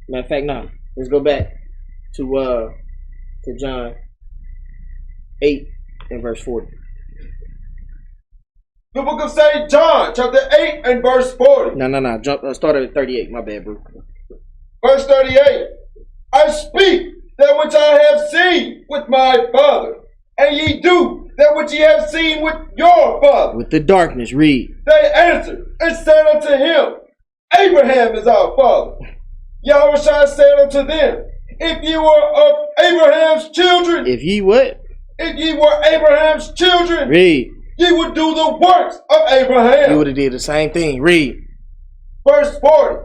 Matter of fact, no. Let's go back to John 8 and verse 40. The book of St. John, chapter 8 and verse 40. No. Jump. Start at 38. My bad, bro. Verse 38. I speak that which I have seen with my Father, and ye do that which ye have seen with your father. With the darkness, read. They answered and said unto him, Abraham is our father. Yahawashi said unto them, if ye were of Abraham's children. If ye what? If ye were Abraham's children. Read. Ye would do the works of Abraham. You would have did the same thing. Read. Verse 40.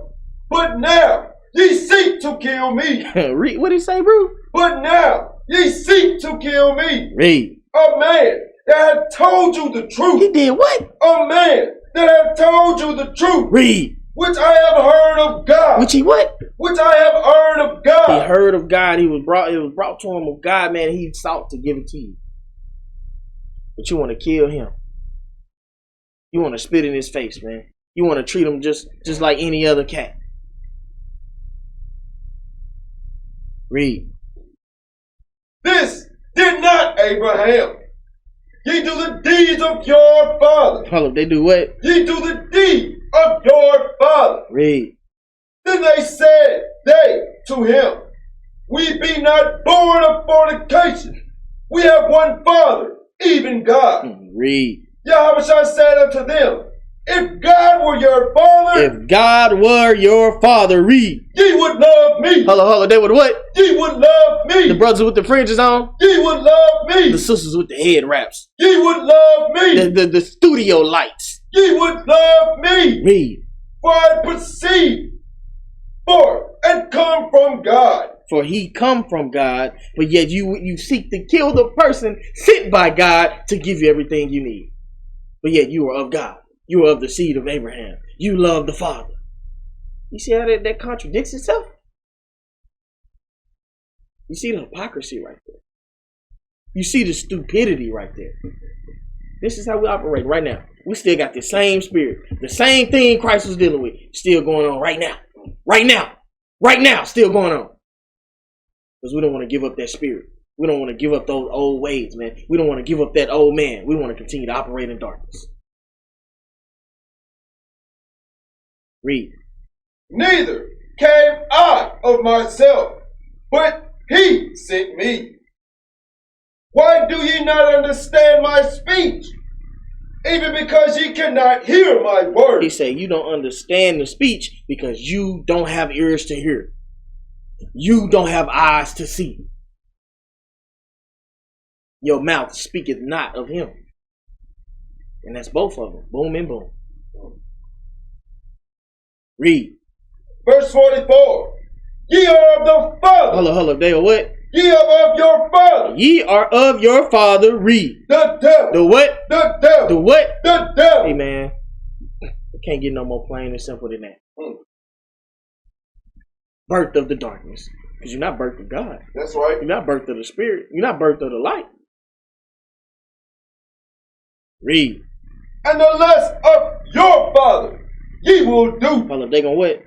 But now ye seek to kill me. Read. What did he say, bro? But now ye seek to kill me. Read. A man that had told you the truth. He did what? A man that had told you the truth. Read. Which I have heard of God. Which he what? Which I have heard of God. He heard of God. It was brought to him of God, man. He sought to give it to you. But you want to kill him. You want to spit in his face, man. You want to treat him just like any other cat. Read. This did not Abraham. Ye do the deeds of your father. Hold up, they do what? Ye do the deed of your father. Read. Then they to him, we be not born of fornication. We have one Father, even God. Read. Yahawashi said unto them, if God were your father. If God were your father, read. Ye would love me. Hold up, they would what? Ye would love me. The brothers with the fringes on? Ye would love me. The sisters with the head wraps? Ye would love me. The studio lights? Ye would love me. Read. For I proceed forth and come from God. For he come from God, but yet you seek to kill the person sent by God to give you everything you need. But yet you are of God. You are of the seed of Abraham. You love the Father. You see how that contradicts itself? You see the hypocrisy right there. You see the stupidity right there. This is how we operate right now. We still got the same spirit. The same thing Christ was dealing with. Still going on right now. Right now. Right now. Still going on. Because we don't want to give up that spirit. We don't want to give up those old ways, man. We don't want to give up that old man. We want to continue to operate in darkness. Read. Neither came I of myself, but he sent me. Why do ye not understand my speech? Even because ye cannot hear my words. He said you don't understand the speech because you don't have ears to hear. You don't have eyes to see. Your mouth speaketh not of him. And that's both of them. Boom and boom. Read. Verse 44. Ye are of the Father. Hold up. They are what? Ye are of your father. Ye are of your father. Read. The devil. The what? The devil. The what? The devil. Hey, man. It can't get no more plain and simple than that. Birth of the darkness. Because you're not birth of God. That's right. You're not birth of the spirit. You're not birth of the light. Read. And the lust of your father ye will do. Hold up, they gonna what?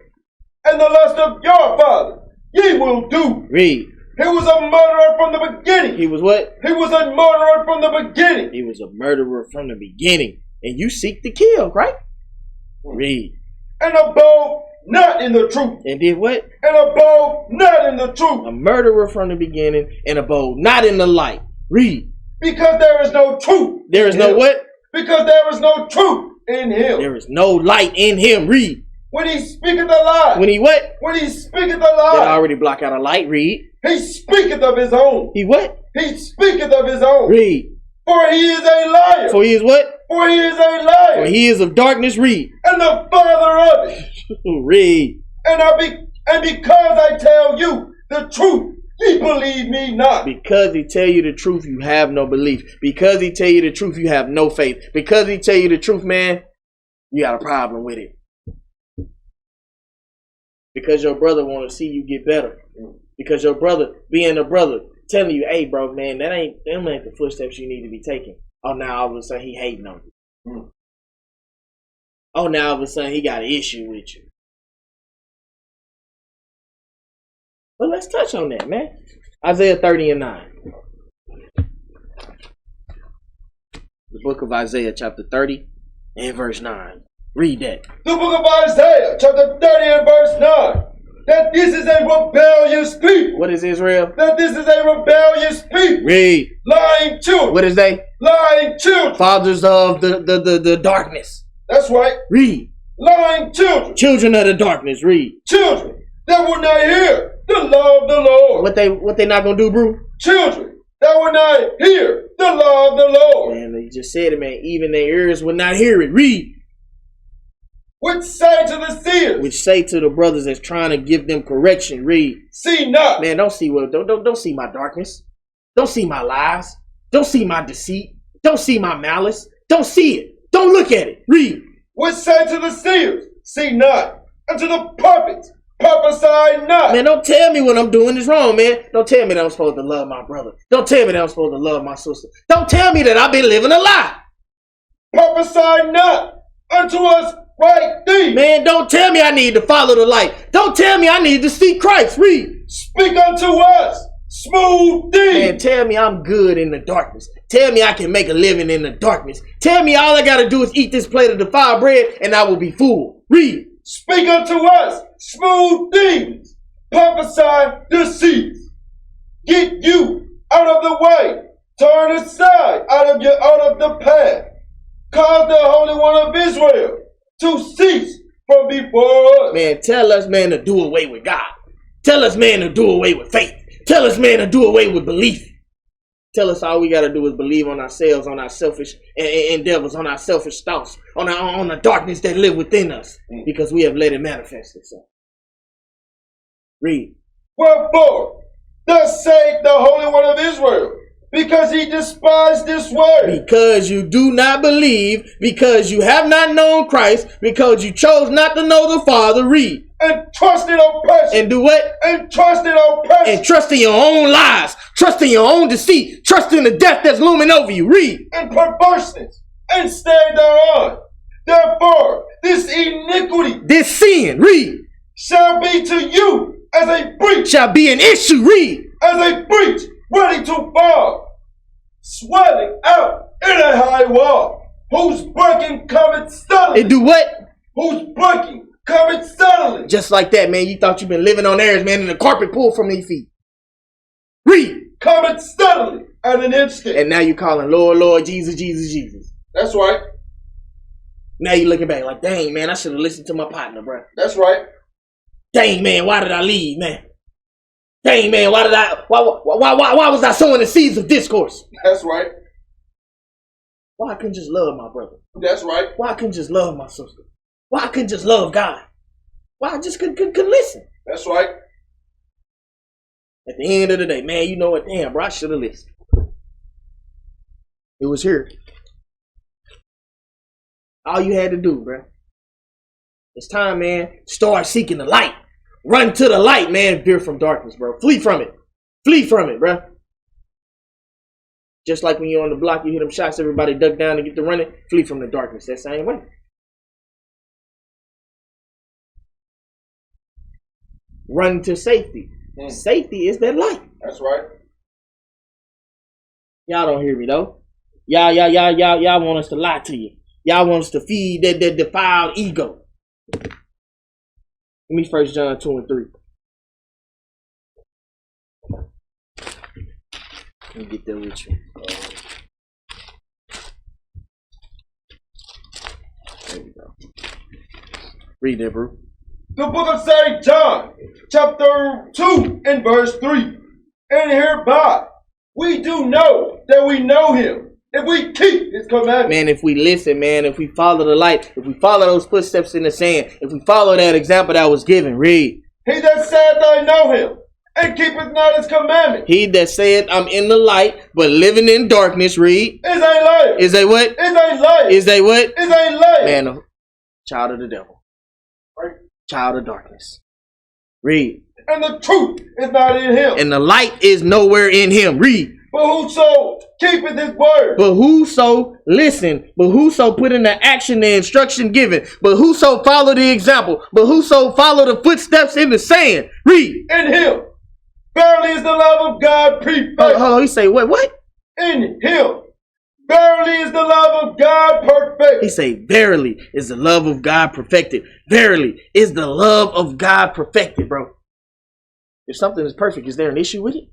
And the lust of your father ye will do. Read. He was a murderer from the beginning. He was what? He was a murderer from the beginning. He was a murderer from the beginning. And you seek to kill, right? Read. And abode not in the truth. And did what? And abode not in the truth. A murderer from the beginning and abode not in the light. Read. Because there is no truth. There is no what? Because there is no truth in him. There is no light in him. Read. When he speaketh a lie. When he what? When he speaketh a lie. That already block out a light. Read. He speaketh of his own. He what? He speaketh of his own. Read. For he is a liar. For he is what? For he is a liar. For he is of darkness. Read. And the father of it. Read. And because I tell you the truth, ye believe me not. Because he tell you the truth, you have no belief. Because he tell you the truth, you have no faith. Because he tell you the truth, man, you got a problem with it. Because your brother want to see you get better. Because your brother, being a brother, telling you, hey, bro, man, them ain't the footsteps you need to be taking. Oh, now all of a sudden he hating on you. Oh, now all of a sudden he got an issue with you. But let's touch on that, man. Isaiah 30 and 9. The book of Isaiah, chapter 30 and verse 9. Read that. The book of Isaiah, chapter 30 and verse 9. That this is a rebellious people. What is Israel? That this is a rebellious people. Read. Lying children. What is they? Lying children. Fathers of the darkness. That's right. Read. Lying children. Children of the darkness. Read. Children that will not hear the law of the Lord. What they not gonna do, bro? Children that will not hear the law of the Lord. Man, they just said it, man. Even their ears will not hear it. Read. Which say to the seers. Which say to the brothers that's trying to give them correction. Read. See not. Man, don't see don't see my darkness. Don't see my lies. Don't see my deceit. Don't see my malice. Don't see it. Don't look at it. Read. Which say to the seers. See not. And to the prophets. Prophesy not. Man, don't tell me what I'm doing is wrong, man. Don't tell me that I'm supposed to love my brother. Don't tell me that I'm supposed to love my sister. Don't tell me that I've been living a lie. Prophesy not unto us right things. Man, don't tell me I need to follow the light. Don't tell me I need to seek Christ. Read. Speak unto us smooth things. Man, tell me I'm good in the darkness. Tell me I can make a living in the darkness. Tell me all I got to do is eat this plate of defiled bread and I will be full. Read. Speak unto us smooth things. Prophesy deceits. Get you out of the way. Turn aside out of the path. Cause the Holy One of Israel to cease from before us. Man, tell us, man, to do away with God. Tell us, man, to do away with faith. Tell us, man, to do away with belief. Tell us all we got to do is believe on ourselves, on our selfish endeavors, on our selfish thoughts, on the darkness that live within us, because we have let it manifest itself. Read. Wherefore, thus saith the Holy One of Israel, because he despised this word. Because you do not believe, because you have not known Christ, because you chose not to know the Father. Read. And trusted oppression. And do what? And trusted oppression. And trust in your own lies. Trust in your own deceit. Trust in the death that's looming over you. Read. And perverseness. And stay thereon. Therefore, this iniquity. This sin. Read. Shall be to you as a breach. Shall be an issue. Read. As a breach ready to fall. Swelling out in a high wall. Whose breaking cometh suddenly. And do what? Whose breaking cometh suddenly. Just like that, man. You thought you've been living on airs, man, and the carpet pulled from their feet. Read. Cometh suddenly at an instant. And now you're calling Lord, Lord, Jesus, Jesus, Jesus. That's right. Now you're looking back like, dang, man, I should have listened to my partner, bro. That's right. Dang, man, why did I leave, man? Dang, man, why was I sowing the seeds of discourse? That's right. Why I couldn't just love my brother? That's right. Why I couldn't just love my sister? Why I couldn't just love God? Why I just couldn't listen? That's right. At the end of the day, man, you know what? Damn, bro, I should have listened. It was here. All you had to do, bro. It's time, man. Start seeking the light. Run to the light, man. Veer from darkness, bro. Flee from it. Flee from it, bro. Just like when you're on the block, you hear them shots, everybody duck down and get to running. Flee from the darkness that same way. Run to safety. Safety is that light. That's right. Y'all don't hear me though. Y'all want us to lie to you. Y'all want us to feed that defiled ego. Give me 1 John 2 and 3. Let me get that with you. There we go. Read that, bro. The book of St. John, chapter 2 and verse 3. And hereby we do know that we know him, if we keep his commandments. Man, if we listen, man, if we follow the light, if we follow those footsteps in the sand, if we follow that example that was given, read. He that saith I know him, and keepeth not his commandments. He that saith I'm in the light, but living in darkness, read. Is a liar. Is a what? Is a liar. Is a what? Is a liar. Man, a child of the devil. Right. Child of darkness. Read. And the truth is not in him. And the light is nowhere in him. Read. But whoso keepeth his word. But whoso listen, but whoso put into action the instruction given, but whoso follow the example, but whoso follow the footsteps in the sand. Read. In him, verily is the love of God perfect. Hold on, he say, what? In him, verily is the love of God perfect. He say, verily is the love of God perfected. Verily is the love of God perfected, bro. If something is perfect, is there an issue with it?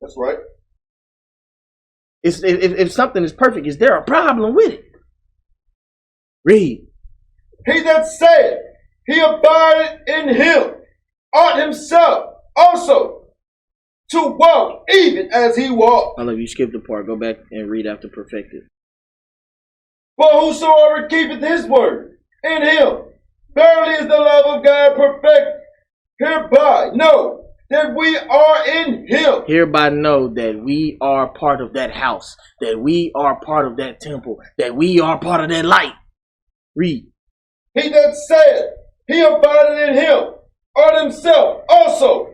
That's right. If something is perfect, is there a problem with it? Read. He that saith he abideth in him ought himself also to walk even as he walked. I love you. Skip the part. Go back and read after perfected. For whosoever keepeth his word in him, verily is the love of God perfect. Hereby know that we are in him. Hereby know that we are part of that house, that we are part of that temple, that we are part of that light. Read. He that saith he abideth in him ought himself also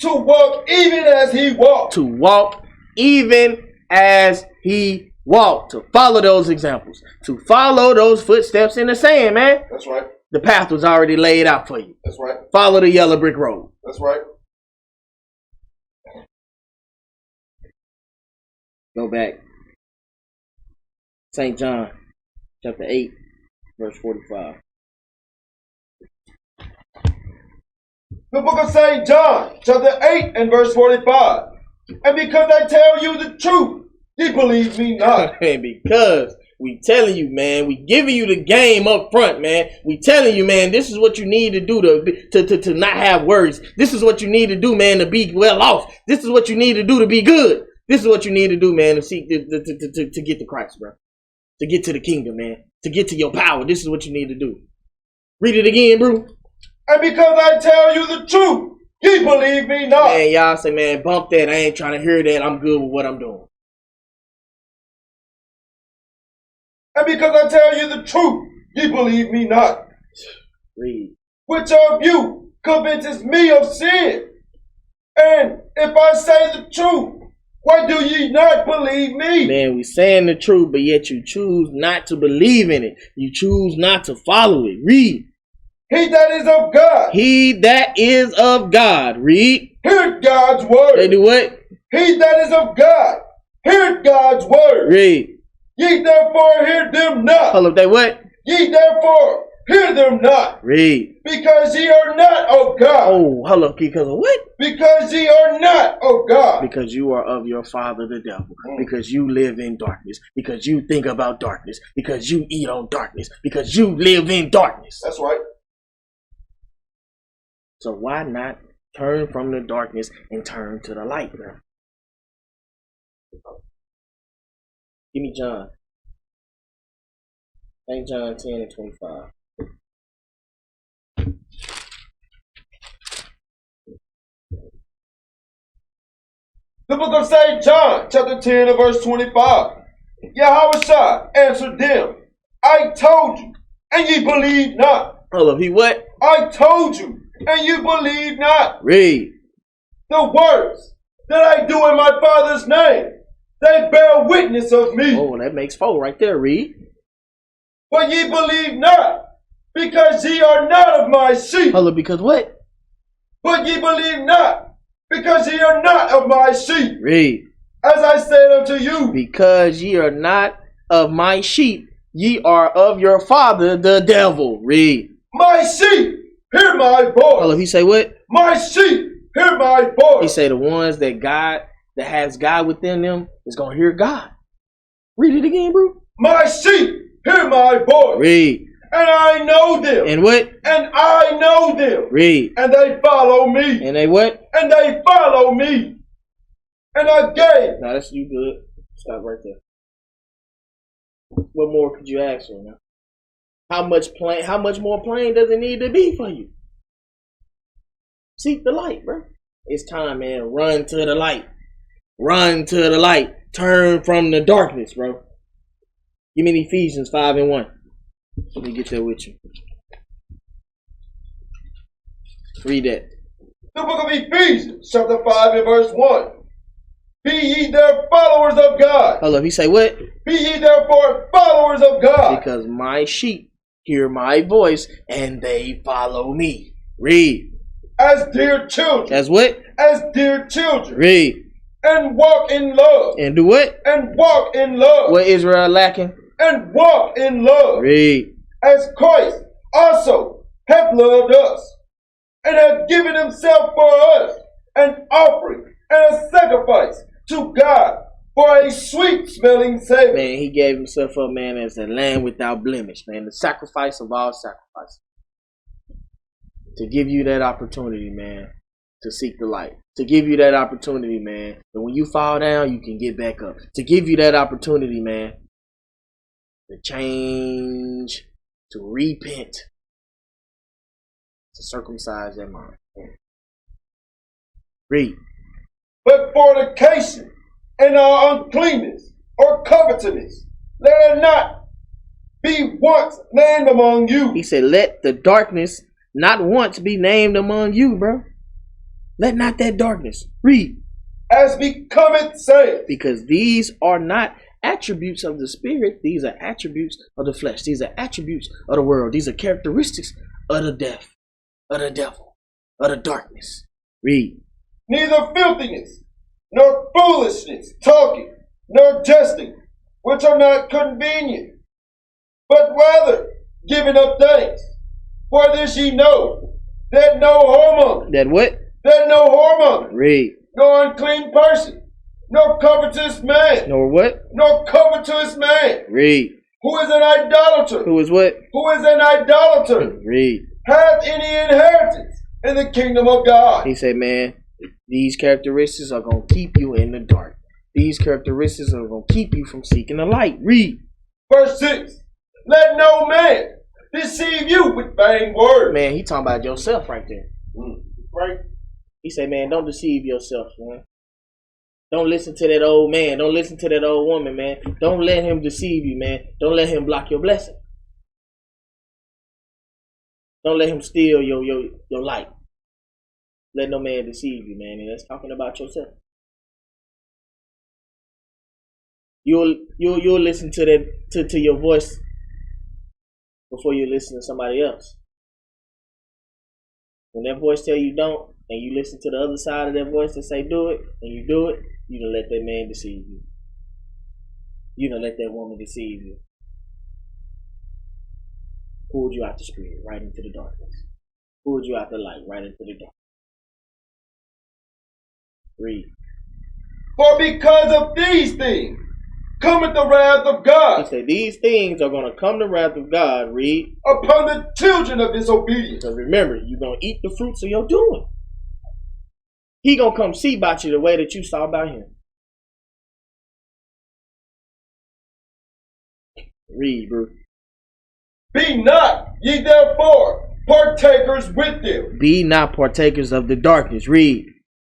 to walk even as he walked. To walk even as he walked. To follow those examples. To follow those footsteps in the sand, man. That's right. The path was already laid out for you. That's right. Follow the yellow brick road. That's right. Go back. St. John, chapter 8, verse 45. The book of St. John, chapter 8 and verse 45. And because I tell you the truth, ye believe me not. And because we telling you, man, we giving you the game up front, man. We telling you, man, this is what you need to do to not have worries. This is what you need to do, man, to be well off. This is what you need to do to be good. This is what you need to do, man, to seek to get to Christ, bro. To get to the kingdom, man. To get to your power. This is what you need to do. Read it again, bro. And because I tell you the truth, ye believe me not. Man, y'all say, man, bump that. I ain't trying to hear that. I'm good with what I'm doing. And because I tell you the truth, ye believe me not. Read. Which of you convinces me of sin? And if I say the truth, why do ye not believe me? Man, we saying the truth, but yet you choose not to believe in it. You choose not to follow it. Read. He that is of God. He that is of God. Read. Hear God's word. They do what? He that is of God. Hear God's word. Read. Ye therefore hear them not. Hold up, they what? Ye therefore hear them not. Read. Because ye are not of God. Oh, hold up, because of what? Because ye are not of God. Because you are of your father the devil. Because you live in darkness. Because you think about darkness. Because you eat on darkness. Because you live in darkness. That's right. So why not turn from the darkness and turn to the light, bro? Give me John. St. John 10 and 25. The book of St. John, chapter 10 and verse 25. Yahawashi answered them, I told you, and ye believe not. Hold up, he what? I told you, and you believe not. Read. The works that I do in my Father's name, they bear witness of me. Oh, that makes 4 right there. Read. But ye believe not, because ye are not of my sheep. Hold up, because what? But ye believe not, because ye are not of my sheep. Read. As I said unto you. Because ye are not of my sheep, ye are of your father the devil. Read. My sheep, hear my voice. Hold up, he say what? My sheep, hear my voice. He say the ones that has God within them is going to hear God. Read it again, bro. My sheep, hear my voice. Read. And I know them. And what? And I know them. Read. And they follow me. And they what? And they follow me. And I gave. No, that's you good. Stop right there. What more could you ask for now? How much more plain does it need to be for you? Seek the light, bro. It's time, man. Run to the light. Run to the light. Turn from the darkness, bro. Give me Ephesians 5 and 1. Let me get that with you. Read that. The book of Ephesians, chapter 5 and verse 1. Be ye their followers of God. Hold up, he say what? Be ye therefore followers of God. Because my sheep hear my voice and they follow me. Read. As dear children. As what? As dear children. Read. And walk in love. And do what? And walk in love. What Israel lacking? And walk in love. Read. As Christ also hath loved us, and hath given himself for us, an offering and a sacrifice to God for a sweet smelling savor. Man, he gave himself up, man, as a lamb without blemish, man. The sacrifice of all sacrifices. To give you that opportunity, man, to seek the light. To give you that opportunity, man, that when you fall down, you can get back up. To give you that opportunity, man, to change, to repent, to circumcise that mind. Read. But fornication and all uncleanness or covetousness, let it not be once named among you. He said, let the darkness not once be named among you, bro. Let not that darkness. Read. As becometh saints. Because these are not attributes of the spirit. These are attributes of the flesh. These are attributes of the world. These are characteristics of the death, of the devil, of the darkness. Read. Neither filthiness, nor foolishness, talking, nor jesting, which are not convenient, but rather giving up thanks. For this ye know, that no whoremonger, That what? that no whoremonger, Read. no unclean person, no covetous man, Nor what? no covetous man, Read. who is an idolater, Who is what? who is an idolater, Read. hath any inheritance in the kingdom of God. He said, man, these characteristics are going to keep you in the dark. These characteristics are going to keep you from seeking the light. Read. Verse 6. Let no man deceive you with vain words. Man, he talking about yourself right there. Right? He said, man, don't deceive yourself, man. Don't listen to that old man. Don't listen to that old woman, man. Don't let him deceive you, man. Don't let him block your blessing. Don't let him steal your light. Let no man deceive you, man. And that's talking about yourself. You'll listen to that to your voice before you listen to somebody else. When that voice tell you don't, and you listen to the other side of that voice that say do it, and you do it, you don't let that man deceive you. You don't let that woman deceive you. Pulled you out the spirit, right into the darkness. Pulled you out the light, right into the dark. Read. For because of these things cometh the wrath of He God said these things are going to come the wrath of God. Read. upon the children of disobedience. So remember, you're going to eat the fruits of your doing. He going to come see about you the way that you saw about him. Read, bro. Be not ye therefore partakers with them. Be not partakers of the darkness. Read.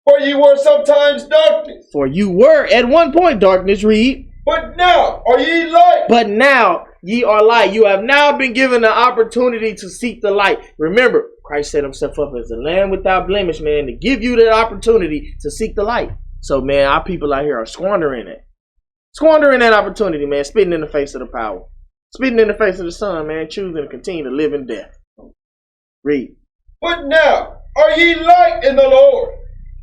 For ye were sometimes darkness, For you were at one point darkness. Read. but now are ye light. But now ye are light. You have now been given the opportunity to seek the light. Remember, Christ set himself up as a lamb without blemish, man, to give you the opportunity to seek the light. So, man, our people out here are squandering it. Squandering that opportunity, man, spitting in the face of the power. Spitting in the face of the sun, man, choosing to continue to live in death. Read. But now are ye light in the Lord.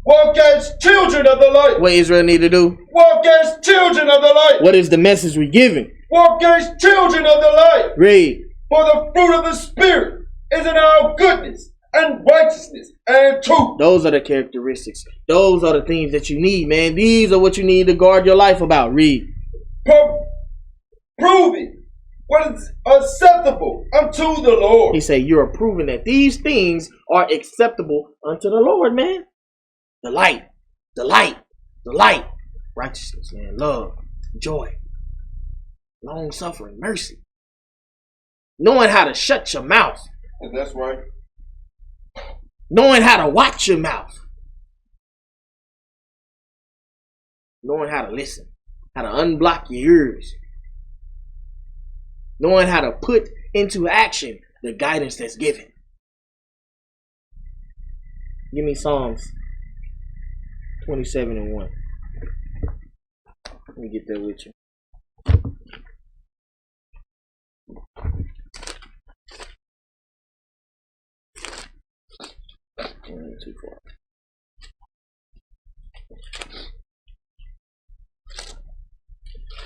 Walk as children of the light. What Israel need to do? Walk as children of the light. What is the message we giving? Walk as children of the light. Read. For the fruit of the Spirit is in all goodness and righteousness and truth. Those are the characteristics. Those are the things that you need, man. These are what you need to guard your life about. Read. Proving what is acceptable unto the Lord. He said, you're proving that these things are acceptable unto the Lord, man. The light, the light, the light. Righteousness, man. Love, joy, long suffering, mercy. Knowing how to shut your mouth. And that's right. Knowing how to watch your mouth. Knowing how to listen. How to unblock your ears. Knowing how to put into action the guidance that's given. Give me Psalms 27:1. Let me get there with you. Too far.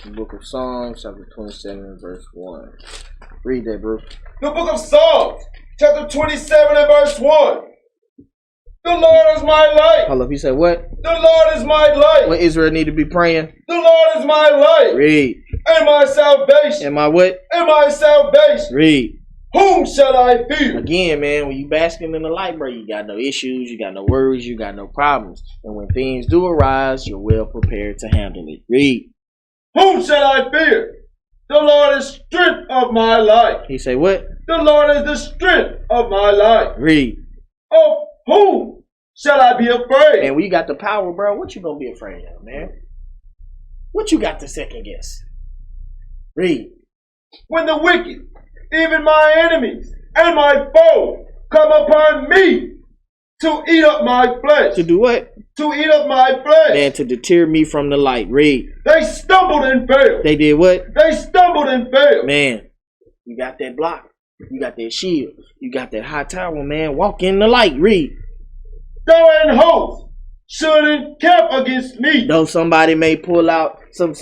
The book of Psalms, chapter 27, verse 1. Read that, bro. The book of Psalms, chapter 27 and verse 1. The Lord is my light. Hold up, you said what? The Lord is my light. What Israel need to be praying? The Lord is my light. Read. And my salvation. And my what? And my salvation. Read. Whom shall I fear? Again, man, when you basking in the light, bro, you got no issues, you got no worries, you got no problems. And when things do arise, you're well prepared to handle it. Read. Whom shall I fear? The Lord is strength of my life. He say what? The Lord is the strength of my life. Read. Of whom shall I be afraid? And when you got the power, bro, what you gonna be afraid of, man? What you got to second guess? Read. When the wicked, even my enemies and my foes, come upon me to eat up my flesh. To do what? To eat up my flesh. And to deter me from the light. Read. They stumbled and failed. They did what? They stumbled and failed. Man, you got that block. You got that shield. You got that high tower, man. Walk in the light. Read. Though an host should encamp against me. Though somebody may pull out some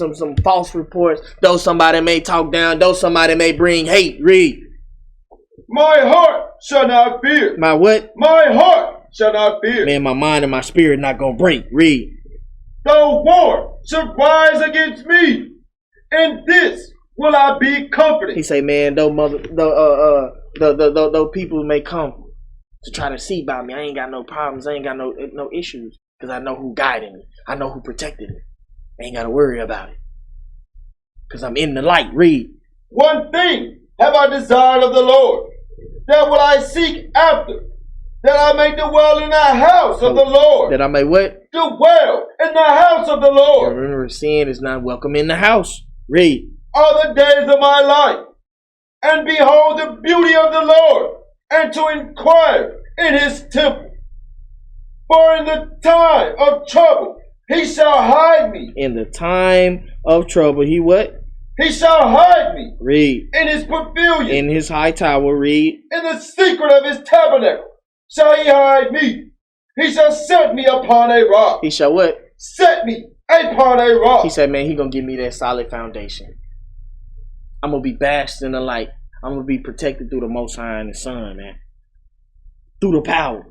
false reports. Though somebody may talk down. Though somebody may bring hate. Read. My heart shall not fear. My what? My heart shall not fear. Man, my mind and my spirit not gonna break. Read. Though war should rise against me, in this will I be comforted. He say, man, though people may come to try to see about me, I ain't got no problems. I ain't got no issues because I know who guided me. I know who protected me. I ain't got to worry about it because I'm in the light. Read. One thing have I desired of the Lord, that will I seek after, that I may dwell in the house of the Lord. That I may what? Dwell in the house of the Lord. Remember, sin is not welcome in the house. Read. All the days of my life, and behold the beauty of the Lord, and to inquire in his temple. For in the time of trouble he shall hide me. In the time of trouble, he what? He shall hide me. Read. In his pavilion. In his high tower. Read. In the secret of his tabernacle shall he hide me. He shall set me upon a rock. He shall what? Set me upon a rock. He said, man, he gonna give me that solid foundation. I'm gonna be bashed in the light. I'm gonna be protected through the Most High and the Son, man. Through the power.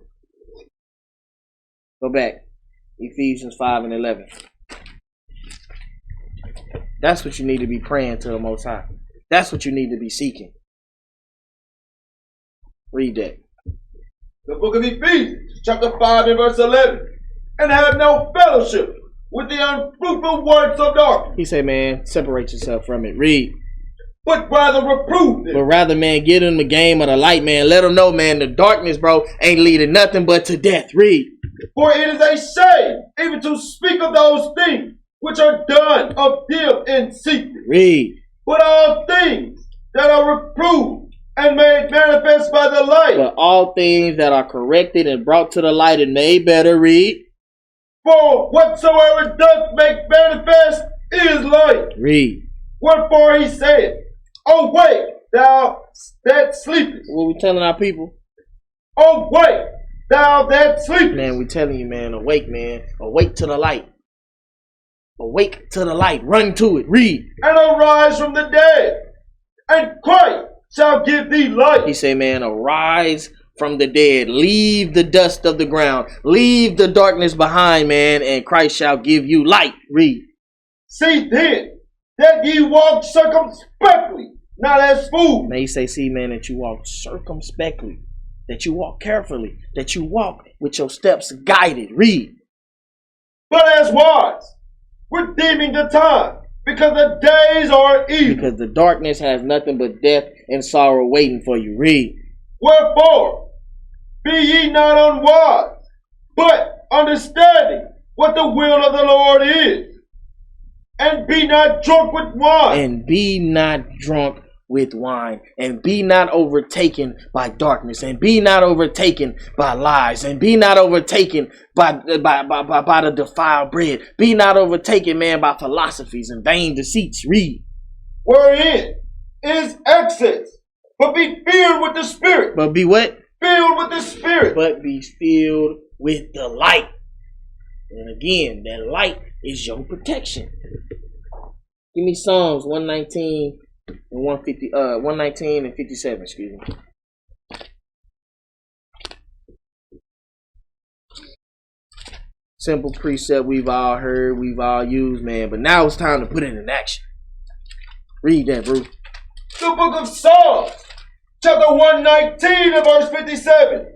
Go back. Ephesians 5 and 11. That's what you need to be praying to the Most High. That's what you need to be seeking. Read that. The book of Ephesians, chapter 5 and verse 11. And have no fellowship with the unfruitful works of darkness. He said, man, separate yourself from it. Read. But rather reprove them. But rather, man, get in the game of the light, man. Let them know, man, the darkness, bro, ain't leading nothing but to death. Read. For it is a shame even to speak of those things which are done of them in secret. Read. But all things that are reproved and made manifest by the light. But all things that are corrected and brought to the light and made better. Read. For whatsoever doth make manifest is light. Read. Wherefore he said, awake, thou that sleepest. What we telling our people? Awake, thou that sleepest. Man, we telling you, man, awake, man. Awake to the light. Awake to the light. Run to it. Read. And arise from the dead, and Christ shall give thee light. He say, man, arise from the dead. Leave the dust of the ground. Leave the darkness behind, man, and Christ shall give you light. Read. See then that ye walk circumspectly, not as fools. May he say, see, man, that you walk circumspectly, that you walk carefully, that you walk with your steps guided. Read. But as wise, redeeming the time, because the days are evil. Because the darkness has nothing but death and sorrow waiting for you. Read. Wherefore, be ye not unwise, but understanding what the will of the Lord is. And be not drunk with wine. And be not drunk with wine, and be not overtaken by darkness, and be not overtaken by lies, and be not overtaken by the defiled bread. Be not overtaken, man, by philosophies and vain deceits. Read. Wherein is excess, but be filled with the Spirit. But be what? Filled with the Spirit. But be filled with the light. And again, that light is your protection. Give me Psalms 119 and 119 and 57, excuse me. Simple precept we've all heard, we've all used, man. But now it's time to put it in action. Read that, bro. The book of Psalms, chapter 119 and verse 57.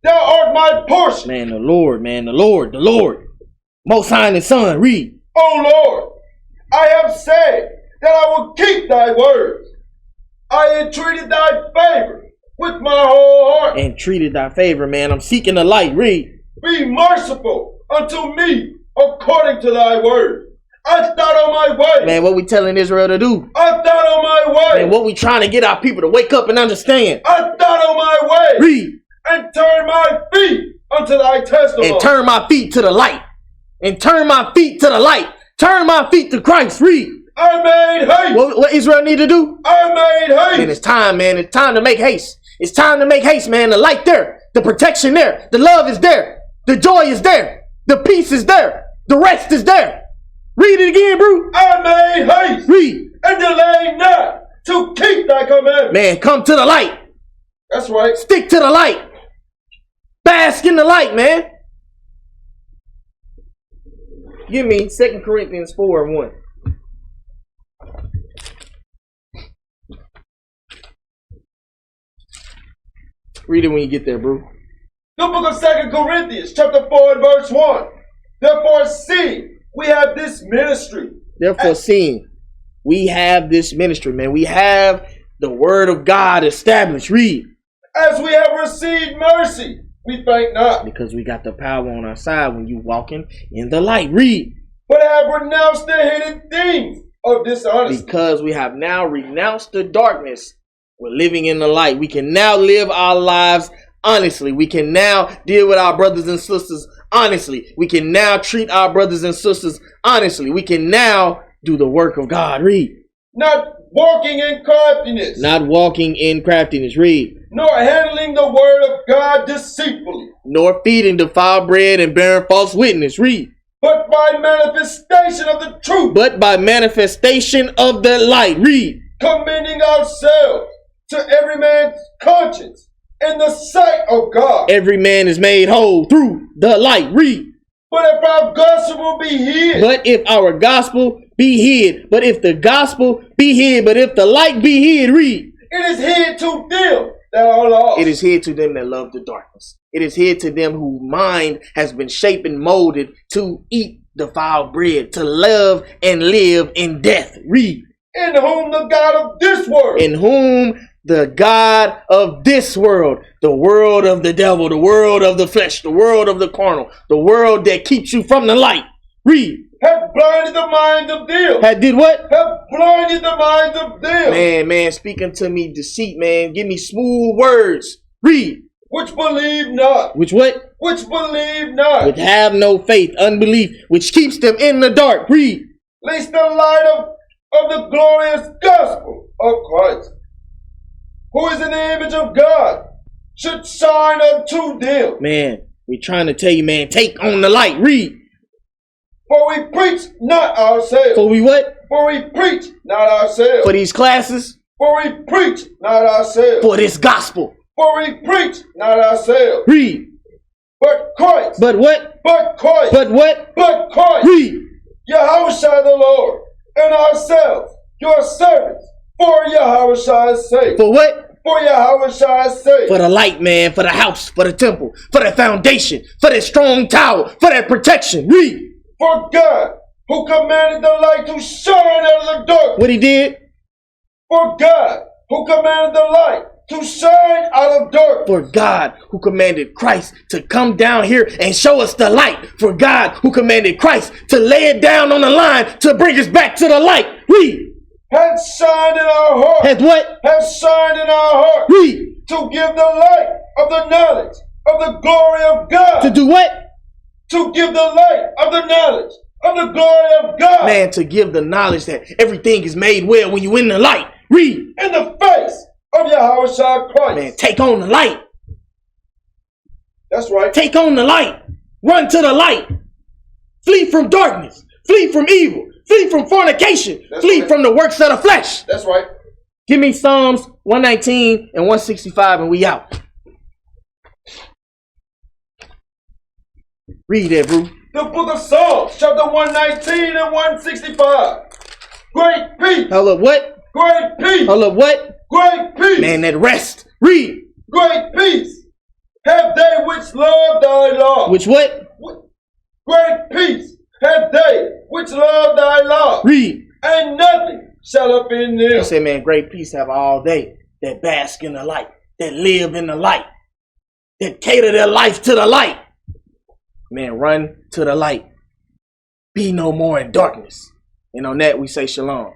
Thou art my portion. Man, the Lord, the Lord. Most High and His Son, read. O Lord, I have said that I will keep thy words. I entreated thy favor with my whole heart. Entreated thy favor, man. I'm seeking the light, read. Be merciful unto me according to thy word. I thought on my way. Man, what we telling Israel to do? I thought on my way. Man, what we trying to get our people to wake up and understand? I thought on my way. Read. And turn my feet unto thy testimony. And turn my feet to the light. And turn my feet to the light. Turn my feet to Christ. Read. I made haste. What Israel need to do? I made haste. Man, it's time, man. It's time to make haste. It's time to make haste, man. The light there. The protection there. The love is there. The joy is there. The peace is there. The rest is there. Read it again, bro. I made haste. Read. And delay not to keep thy commandments. Man, come to the light. That's right. Stick to the light. Bask in the light, man. Give me 2 Corinthians 4 and 1. Read it when you get there, bro. The book of 2 Corinthians, chapter 4 and verse 1. Therefore, seeing we have this ministry. Therefore, seeing we have this ministry, man. We have the word of God established. Read. As we have received mercy, we faint not. Because we got the power on our side when you walking in the light. Read. But have renounced the hidden things of dishonesty. Because we have now renounced the darkness. We're living in the light. We can now live our lives honestly. We can now deal with our brothers and sisters honestly. We can now treat our brothers and sisters honestly. We can now do the work of God. Read. Not walking in craftiness. Not walking in craftiness. Read. Nor handling the word of God deceitfully. Nor feeding defiled bread and bearing false witness. Read. But by manifestation of the truth. But by manifestation of the light. Read. Commending ourselves to every man's conscience in the sight of God. Every man is made whole through the light. Read. But if our gospel be hid. But if our gospel be hid. But if the gospel be hid. But if the light be hid. Read. It is hid to them that are lost. It is hid to them that love the darkness. It is hid to them whose mind has been shaped and molded to eat defiled bread, to love and live in death. Read. In whom the God of this world. In whom the God of this world, the world of the devil, the world of the flesh, the world of the carnal, the world that keeps you from the light. Read. Have blinded the minds of them. Did what? Have blinded the minds of them. Man, speaking to me deceit, man. Give me smooth words. Read. Which believe not. Which what? Which believe not. Which have no faith, unbelief, which keeps them in the dark. Read. Lest the light of the glorious gospel of Christ, who is in the image of God, should shine unto them. Man, we're trying to tell you, man, take on the light. Read. For we preach not ourselves. For we what? For we preach not ourselves. For these classes. For we preach not ourselves. For this gospel. For we preach not ourselves. Read. But Christ. But what? But Christ. But what? But Christ. Read. Yahawashi the Lord, and ourselves, your servants, for Yahawashi's sake. For what? For Yahawashi's sake. For the light, man. For the house. For the temple. For the foundation. For that strong tower. For that protection. Read. For God, who commanded the light to shine out of the dark. What he did? For God, who commanded the light to shine out of dark. For God, who commanded Christ to come down here and show us the light. For God, who commanded Christ to lay it down on the line to bring us back to the light. Read. hath shined in our heart. Hath what? Hath shined in our heart. Read. To give the light of the knowledge of the glory of God. To do what? To give the light of the knowledge of the glory of God. Man, to give the knowledge that everything is made well when you in the light. Read. In the face of Yahawashi Christ. Man, take on the light. That's right. Take on the light. Run to the light. Flee from darkness. Flee from evil. Flee from fornication. That's Flee right. from the works of the flesh. That's right. Give me Psalms 119 and 165 and we out. Read that, bro. The book of Psalms, chapter 119 and 165. Great peace. Hold up, what? Great peace. Hold up, what? Great peace. Man, that rest. Read. Great peace. Have they which love thy law. Which what? Great peace. Have they which love thy law. Read. And nothing shall offend them. I say, man, great peace have all day that bask in the light, that live in the light, that cater their life to the light. Man, run to the light. Be no more in darkness. And on that, we say shalom.